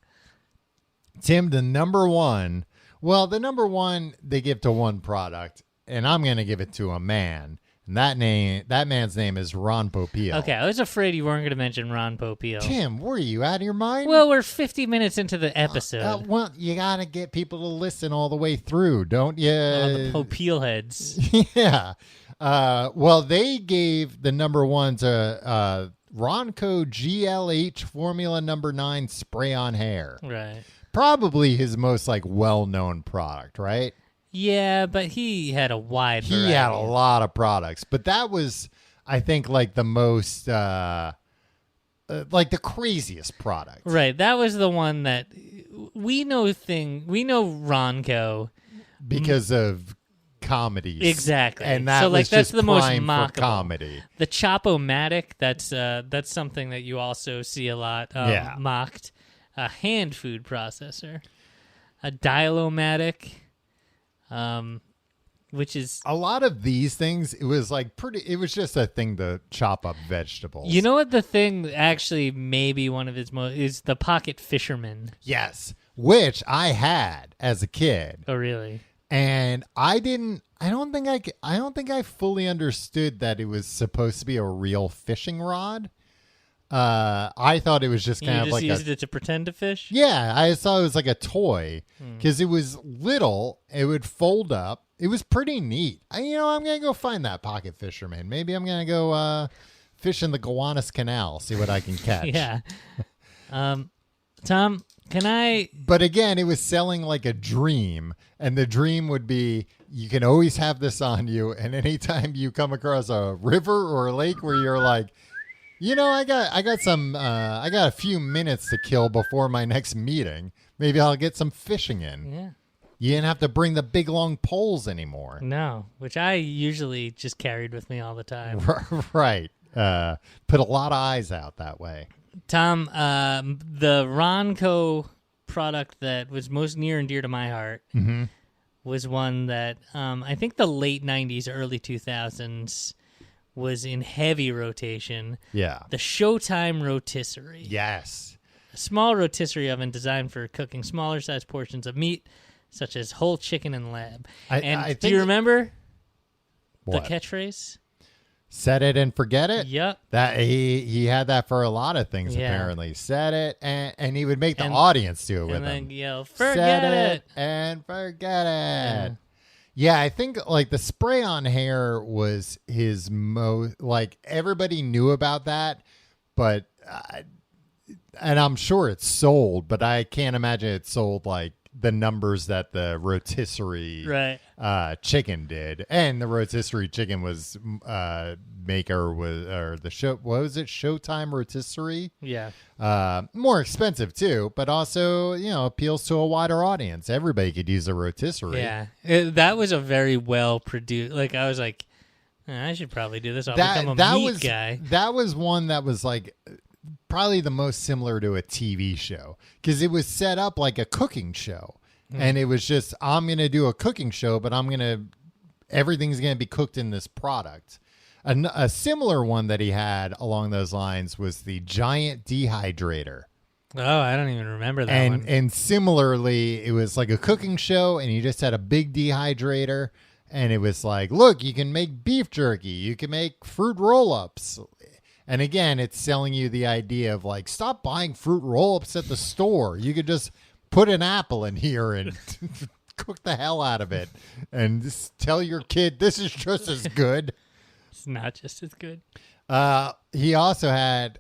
Speaker 2: Tim, the number one they give to one product, and I'm going to give it to a man. And that man's name is Ron Popeil.
Speaker 3: Okay, I was afraid you weren't going to mention Ron Popeil.
Speaker 2: Tim, were you out of your mind?
Speaker 3: Well, we're 50 minutes into the episode.
Speaker 2: Well, you got to get people to listen all the way through, don't you?
Speaker 3: The Popeil heads.
Speaker 2: Yeah. Well, they gave the number one to Ronco GLH Formula Number 9 Spray on Hair.
Speaker 3: Right.
Speaker 2: Probably his most well-known product, right?
Speaker 3: Yeah, but he had a wide variety.
Speaker 2: He had a lot of products, but that was, I think, the most, the craziest product.
Speaker 3: Right. That was the one that we know Ronco
Speaker 2: because of comedies.
Speaker 3: Exactly.
Speaker 2: And that was
Speaker 3: that's
Speaker 2: just
Speaker 3: the most
Speaker 2: prime for
Speaker 3: mockable.
Speaker 2: comedy.
Speaker 3: The Chopomatic, that's something that you also see a lot mocked. A hand food processor. A Dialomatic. Which is
Speaker 2: a lot of these things. It was it was just a thing to chop up vegetables.
Speaker 3: You know what the thing actually maybe one of its most is the Pocket Fisherman.
Speaker 2: Yes, which I had as a kid.
Speaker 3: Oh, really?
Speaker 2: And I don't think I fully understood that it was supposed to be a real fishing rod. I thought it was just kind of like
Speaker 3: used it to pretend to fish.
Speaker 2: Yeah, I thought it was like a toy because it was little. It would fold up. It was pretty neat. I'm gonna go find that Pocket Fisherman. Maybe I'm gonna go fish in the Gowanus Canal, see what I can catch.
Speaker 3: Yeah. Tom, can I?
Speaker 2: But again, it was selling like a dream, and the dream would be you can always have this on you, and anytime you come across a river or a lake where you're like, I got a few minutes to kill before my next meeting. Maybe I'll get some fishing in.
Speaker 3: Yeah.
Speaker 2: You didn't have to bring the big long poles anymore.
Speaker 3: No, which I usually just carried with me all the time.
Speaker 2: Right. Put a lot of eyes out that way.
Speaker 3: Tom, the Ronco product that was most near and dear to my heart was one that I think the late 90s, early 2000s was in heavy rotation.
Speaker 2: Yeah.
Speaker 3: The Showtime Rotisserie.
Speaker 2: Yes.
Speaker 3: A small rotisserie oven designed for cooking smaller sized portions of meat, such as whole chicken and lamb. Do you remember the catchphrase?
Speaker 2: Set it and forget it?
Speaker 3: Yep.
Speaker 2: That he had that for a lot of things, apparently. Set it, and he would make the audience do it with him.
Speaker 3: And then yell, forget
Speaker 2: Set
Speaker 3: it.
Speaker 2: and forget it. Yeah, I think the spray on hair was his most, everybody knew about that, but, and I'm sure it sold, but I can't imagine it sold the numbers that the rotisserie chicken did. And the rotisserie chicken was, Showtime Rotisserie?
Speaker 3: Yeah.
Speaker 2: More expensive too, but also, appeals to a wider audience. Everybody could use a rotisserie.
Speaker 3: Yeah. That was a very well produced, I was like, I should probably do this. I'll become a meat guy.
Speaker 2: That was one that was probably the most similar to a TV show because it was set up like a cooking show. And it was just, I'm going to do a cooking show, but everything's going to be cooked in this product. A similar one that he had along those lines was the Giant Dehydrator.
Speaker 3: Oh, I don't even remember that one.
Speaker 2: And similarly, it was like a cooking show, and you just had a big dehydrator, and it was like, look, you can make beef jerky, you can make fruit roll-ups. And again, it's selling you the idea of stop buying fruit roll-ups at the store. You could just put an apple in here and cook the hell out of it and just tell your kid this is just as good.
Speaker 3: It's not just as good.
Speaker 2: He also had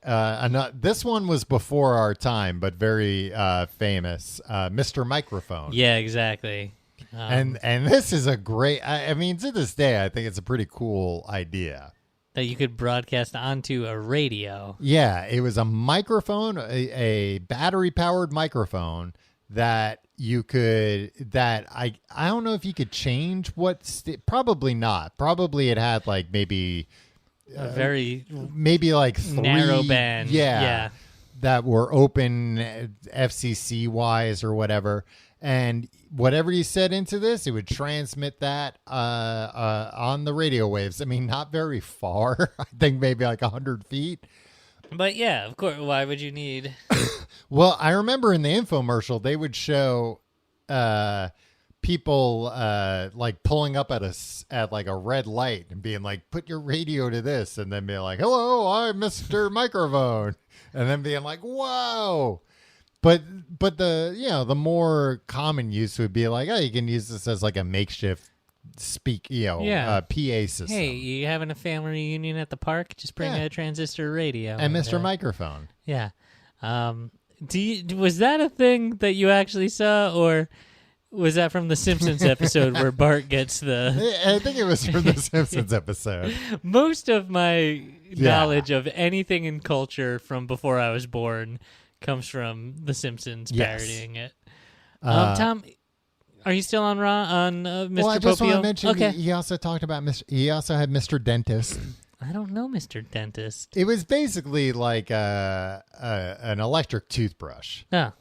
Speaker 2: this one was before our time, but very famous. Mr. Microphone.
Speaker 3: Yeah, exactly.
Speaker 2: And this is a great. I mean, to this day, I think it's a pretty cool idea.
Speaker 3: that you could broadcast onto a radio.
Speaker 2: Yeah, it was a microphone, a battery-powered microphone that you could, that I don't know if you could change probably not. Probably it had like maybe
Speaker 3: A very
Speaker 2: maybe like 3
Speaker 3: narrow band.
Speaker 2: Yeah. That were open FCC wise or whatever. And whatever you said into this, it would transmit that on the radio waves. I mean, not very far. I think maybe like 100 feet.
Speaker 3: But yeah, of course. Why would you need?
Speaker 2: Well, I remember in the infomercial, they would show people like pulling up at like a red light and being like, put your radio to this. And then being like, hello, I'm Mr. Microphone. And then being like, whoa. But the, the more common use would be like, oh, you can use this as like a makeshift PA system.
Speaker 3: Hey, you having a family reunion at the park? Just bring a transistor radio
Speaker 2: and Mr. Microphone.
Speaker 3: Yeah. Was that a thing that you actually saw, or was that from the Simpsons episode where Bart gets the?
Speaker 2: I think it was from the Simpsons episode.
Speaker 3: Most of my knowledge of anything in culture from before I was born comes from the Simpsons parodying it. Tom, are you still on Mr.
Speaker 2: Well, I just
Speaker 3: Popio?
Speaker 2: want to mention he also talked about he also had Mr. Dentist.
Speaker 3: I don't know Mr. Dentist.
Speaker 2: It was basically like an electric toothbrush.
Speaker 3: Oh.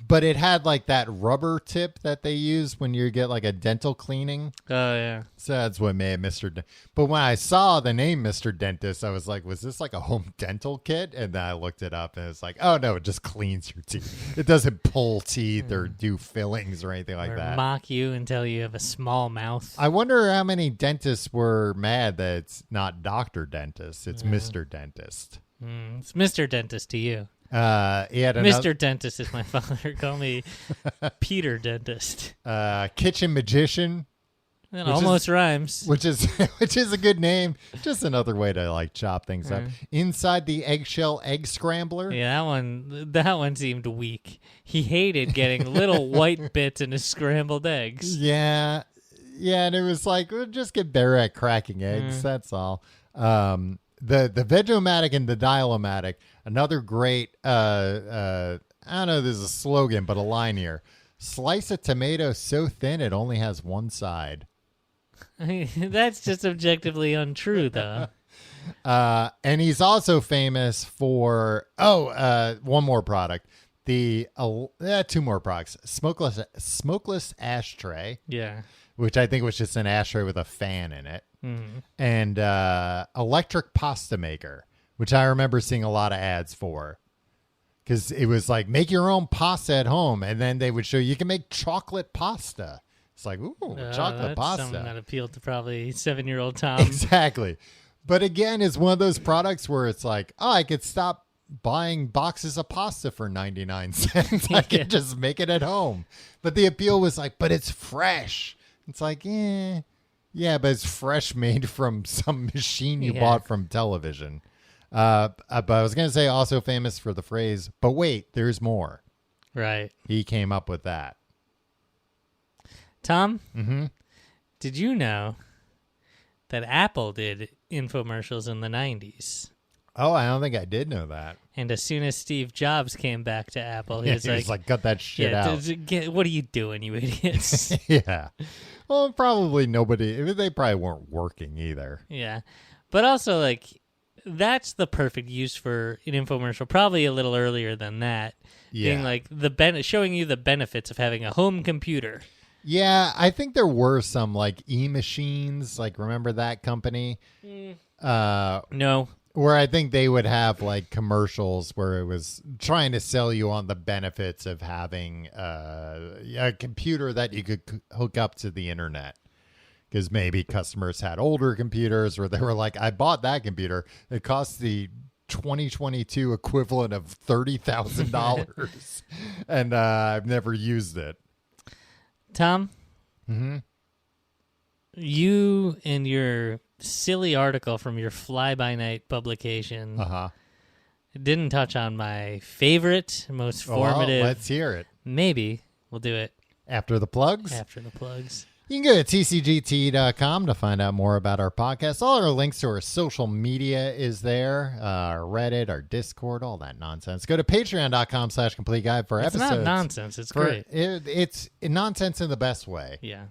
Speaker 2: But it had like that rubber tip that they use when you get like a dental cleaning.
Speaker 3: Oh, yeah.
Speaker 2: So that's what made Mr. But when I saw the name Mr. Dentist, I was like, was this like a home dental kit? And then I looked it up and it's like, oh, no, it just cleans your teeth. It doesn't pull teeth or do fillings or anything like that.
Speaker 3: Mock you and tell you have a small mouth.
Speaker 2: I wonder how many dentists were mad that it's not Dr. Dentist. It's Mr. Dentist.
Speaker 3: It's Mr. Dentist to you.
Speaker 2: He had
Speaker 3: Mr. Dentist is my father. Call me Peter Dentist.
Speaker 2: Kitchen Magician.
Speaker 3: It almost rhymes.
Speaker 2: Which is a good name. Just another way to like chop things up. Inside the Eggshell Egg Scrambler.
Speaker 3: Yeah, that one seemed weak. He hated getting little white bits in his scrambled eggs.
Speaker 2: Yeah. Yeah, and it was like, we'll just get better at cracking eggs. That's all. The Veg-O-Matic and the Dial-O-Matic, another great, I don't know if this is a slogan, but a line here. Slice a tomato so thin it only has one side.
Speaker 3: That's just objectively untrue, though.
Speaker 2: And he's also famous for, one more product. Two more products. Smokeless ashtray.
Speaker 3: Yeah.
Speaker 2: Which I think was just an ashtray with a fan in it. And electric pasta maker, which I remember seeing a lot of ads for. Because it was like, make your own pasta at home. And then they would show you can make chocolate pasta. It's like, ooh, chocolate pasta.
Speaker 3: Something that appealed to probably 7-year-old Tom.
Speaker 2: Exactly. But again, it's one of those products where it's like, oh, I could stop buying boxes of pasta for 99 cents. I could just make it at home. But the appeal was like, but it's fresh. It's like, yeah, but it's fresh, made from some machine you bought from television. But I was going to say also famous for the phrase, but wait, there's more.
Speaker 3: Right.
Speaker 2: He came up with that.
Speaker 3: Tom, did you know that Apple did infomercials in the 90s?
Speaker 2: Oh, I don't think I did know that.
Speaker 3: And as soon as Steve Jobs came back to Apple, he was like,
Speaker 2: cut that shit out.
Speaker 3: What are you doing, you idiots?
Speaker 2: Yeah. Well, probably nobody. They probably weren't working either.
Speaker 3: Yeah. But also, like, that's the perfect use for an infomercial. Probably a little earlier than that.
Speaker 2: Yeah.
Speaker 3: Being like showing you the benefits of having a home computer.
Speaker 2: Yeah, I think there were some like e-machines. Like, remember that company?
Speaker 3: No.
Speaker 2: Where I think they would have like commercials where it was trying to sell you on the benefits of having a computer that you could hook up to the internet. Because maybe customers had older computers where they were like, I bought that computer. It cost the 2022 equivalent of $30,000. And I've never used it.
Speaker 3: Tom? You and your silly article from your fly-by-night publication didn't touch on my favorite, most formative.
Speaker 2: Well, let's hear it.
Speaker 3: Maybe we'll do it
Speaker 2: after the plugs.
Speaker 3: After the plugs.
Speaker 2: You can go to tcgt.com to find out more about our podcast. All our links to our social media is there. Our Reddit, our Discord, all that nonsense. Go to patreon.com/complete guide for episodes.
Speaker 3: It's not nonsense. It's great.
Speaker 2: It's nonsense in the best way.
Speaker 3: Yeah.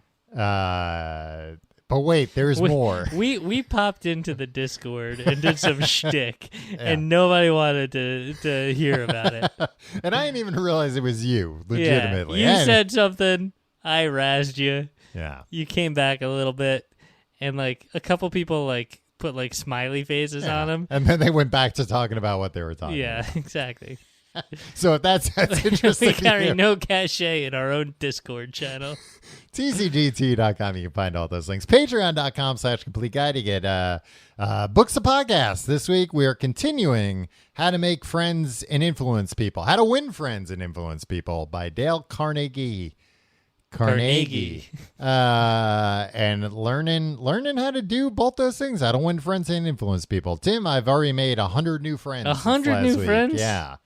Speaker 2: But wait, there's more.
Speaker 3: We popped into the Discord and did some shtick, and nobody wanted to hear about it.
Speaker 2: And I didn't even realize it was you, legitimately.
Speaker 3: Yeah, you said something, I razzed you.
Speaker 2: Yeah.
Speaker 3: You came back a little bit, and like a couple people like put like smiley faces on them.
Speaker 2: And then they went back to talking about what they were talking about.
Speaker 3: Yeah, exactly.
Speaker 2: So if that's interesting.
Speaker 3: We carry no cachet in our own Discord channel.
Speaker 2: tcgt.com. You can find all those links. Patreon.com/complete guide to get books of podcasts. This week we are continuing How to Make Friends and Influence People. How to Win Friends and Influence People by Dale Carnegie. And learning how to do both those things, how to win friends and influence people. Tim, I've already made 100 new friends.
Speaker 3: 100 new friends?
Speaker 2: Yeah.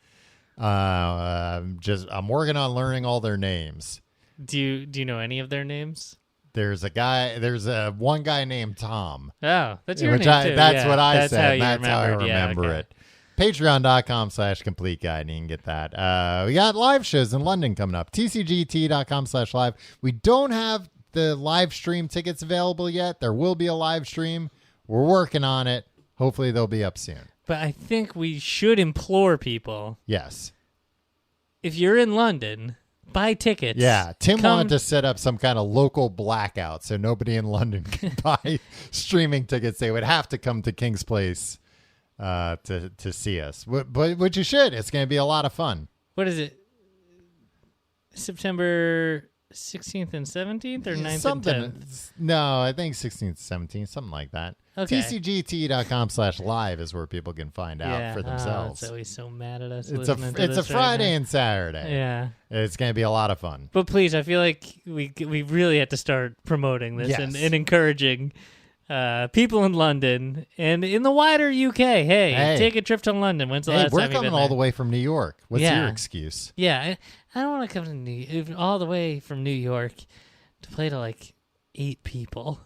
Speaker 2: I'm working on learning all their names.
Speaker 3: Do you know any of their names?
Speaker 2: There's one guy named Tom.
Speaker 3: Oh, that's your name too.
Speaker 2: That's what I
Speaker 3: that's
Speaker 2: said.
Speaker 3: How
Speaker 2: That's how I remember it. Patreon.com/complete guide. You can get that. We got live shows in London coming up. TCGT.com/live. We don't have the live stream tickets available yet. There will be a live stream. We're working on it. Hopefully they'll be up soon.
Speaker 3: But I think we should implore people.
Speaker 2: Yes.
Speaker 3: If you're in London, buy tickets.
Speaker 2: Yeah. Tim wanted to set up some kind of local blackout so nobody in London can buy streaming tickets. They would have to come to King's Place to see us. But what you should. It's going to be a lot of fun.
Speaker 3: What is it? September 16th and 17th or 9th and 10th?
Speaker 2: No, I think 16th, 17th, something like that.
Speaker 3: Okay.
Speaker 2: TCGT.com/live is where people can find out for themselves.
Speaker 3: It's always so mad at us.
Speaker 2: It's a Friday and Saturday.
Speaker 3: Yeah.
Speaker 2: It's going to be a lot of fun.
Speaker 3: But please, I feel like we really have to start promoting this and encouraging people in London and in the wider UK. Hey, take a trip to London. When's the last time you've been there?
Speaker 2: We're coming all the way from New York. What's your excuse?
Speaker 3: Yeah, I don't want to come all the way from New York to play to like 8 people.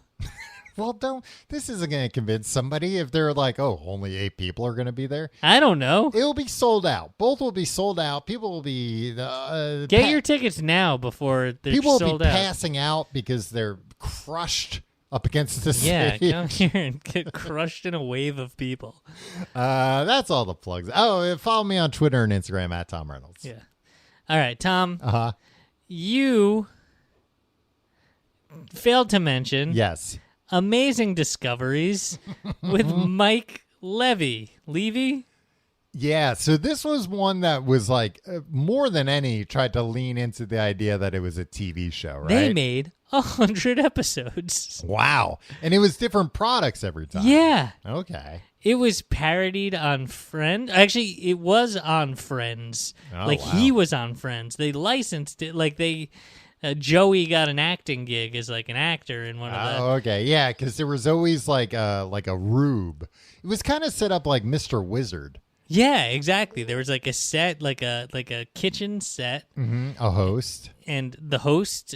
Speaker 2: Well, this isn't going to convince somebody if they're like, oh, only 8 people are going to be there.
Speaker 3: I don't know.
Speaker 2: It'll be sold out. Both will be sold out. People will be...
Speaker 3: Get your tickets now before they're sold out.
Speaker 2: People will be passing out because they're crushed up against the stage.
Speaker 3: Yeah, come here and get crushed in a wave of people.
Speaker 2: That's all the plugs. Oh, follow me on Twitter and Instagram at Tom Reynolds.
Speaker 3: Yeah. All right, Tom.
Speaker 2: Uh-huh.
Speaker 3: You failed to mention...
Speaker 2: Yes.
Speaker 3: Amazing Discoveries with Mike Levy.
Speaker 2: Yeah, so this was one that was like more than any tried to lean into the idea that it was a TV show, right?
Speaker 3: They made 100 episodes.
Speaker 2: Wow. And it was different products every time.
Speaker 3: Yeah.
Speaker 2: Okay.
Speaker 3: It was parodied on Friends. Actually, it was on Friends.
Speaker 2: Oh, wow.
Speaker 3: He was on Friends. They licensed it. Joey got an acting gig as like an actor in one of the...
Speaker 2: Oh, okay. Yeah, because there was always like a rube. It was kind of set up like Mr. Wizard.
Speaker 3: Yeah, exactly. There was like a set, like a kitchen set.
Speaker 2: Mm-hmm. A host.
Speaker 3: And the host...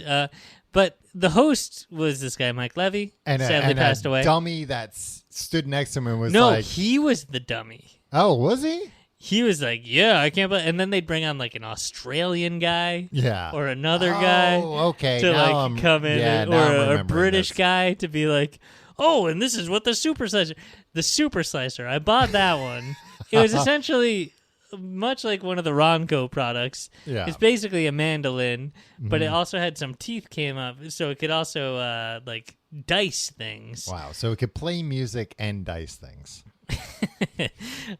Speaker 3: but the host was this guy, Mike Levy, sadly passed away.
Speaker 2: Dummy that stood next to him and was
Speaker 3: No,
Speaker 2: like...
Speaker 3: he was the dummy.
Speaker 2: Oh, was he?
Speaker 3: He was like, yeah, I can't believe... And then they'd bring on like an Australian guy.
Speaker 2: Yeah.
Speaker 3: Or another guy.
Speaker 2: Oh, okay.
Speaker 3: To
Speaker 2: now
Speaker 3: like come in. Or a British
Speaker 2: this.
Speaker 3: guy to be like, oh, and this is what the Super Slicer... The Super Slicer. I bought that one. It was essentially much like one of the Ronco products.
Speaker 2: Yeah.
Speaker 3: It's basically a mandolin, but it also had some teeth came up, so it could also like dice things.
Speaker 2: Wow. So it could play music and dice things.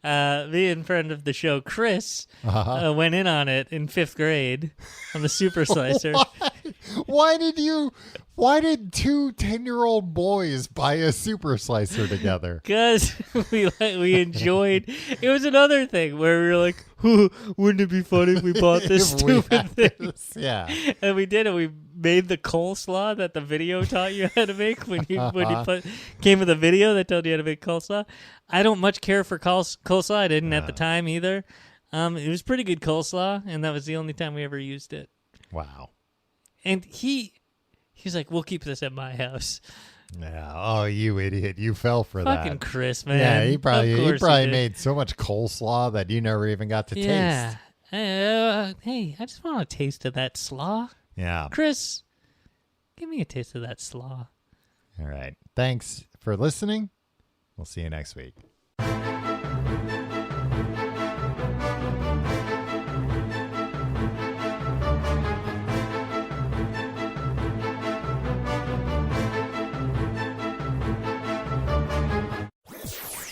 Speaker 3: Me and friend of the show, Chris, went in on it in 5th grade on the Super Slicer.
Speaker 2: Why did 2 10-year-old boys buy a Super Slicer together?
Speaker 3: Because we enjoyed... It was another thing where we were like, wouldn't it be funny if we bought this stupid thing?
Speaker 2: Yeah.
Speaker 3: And we did it. We made the coleslaw that the video taught you how to make when you came with a video that told you how to make coleslaw. I don't much care for coleslaw. I didn't at the time either. It was pretty good coleslaw, and that was the only time we ever used it.
Speaker 2: Wow.
Speaker 3: And he He's like, we'll keep this at my house.
Speaker 2: Yeah. Oh, you idiot! You fell for that.
Speaker 3: Fucking Chris, man.
Speaker 2: Yeah, he probably
Speaker 3: did.
Speaker 2: made so much coleslaw that you never even got to taste.
Speaker 3: Hey, I just want a taste of that slaw.
Speaker 2: Yeah.
Speaker 3: Chris, give me a taste of that slaw.
Speaker 2: All right. Thanks for listening. We'll see you next week.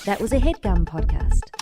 Speaker 1: That was a HeadGum podcast.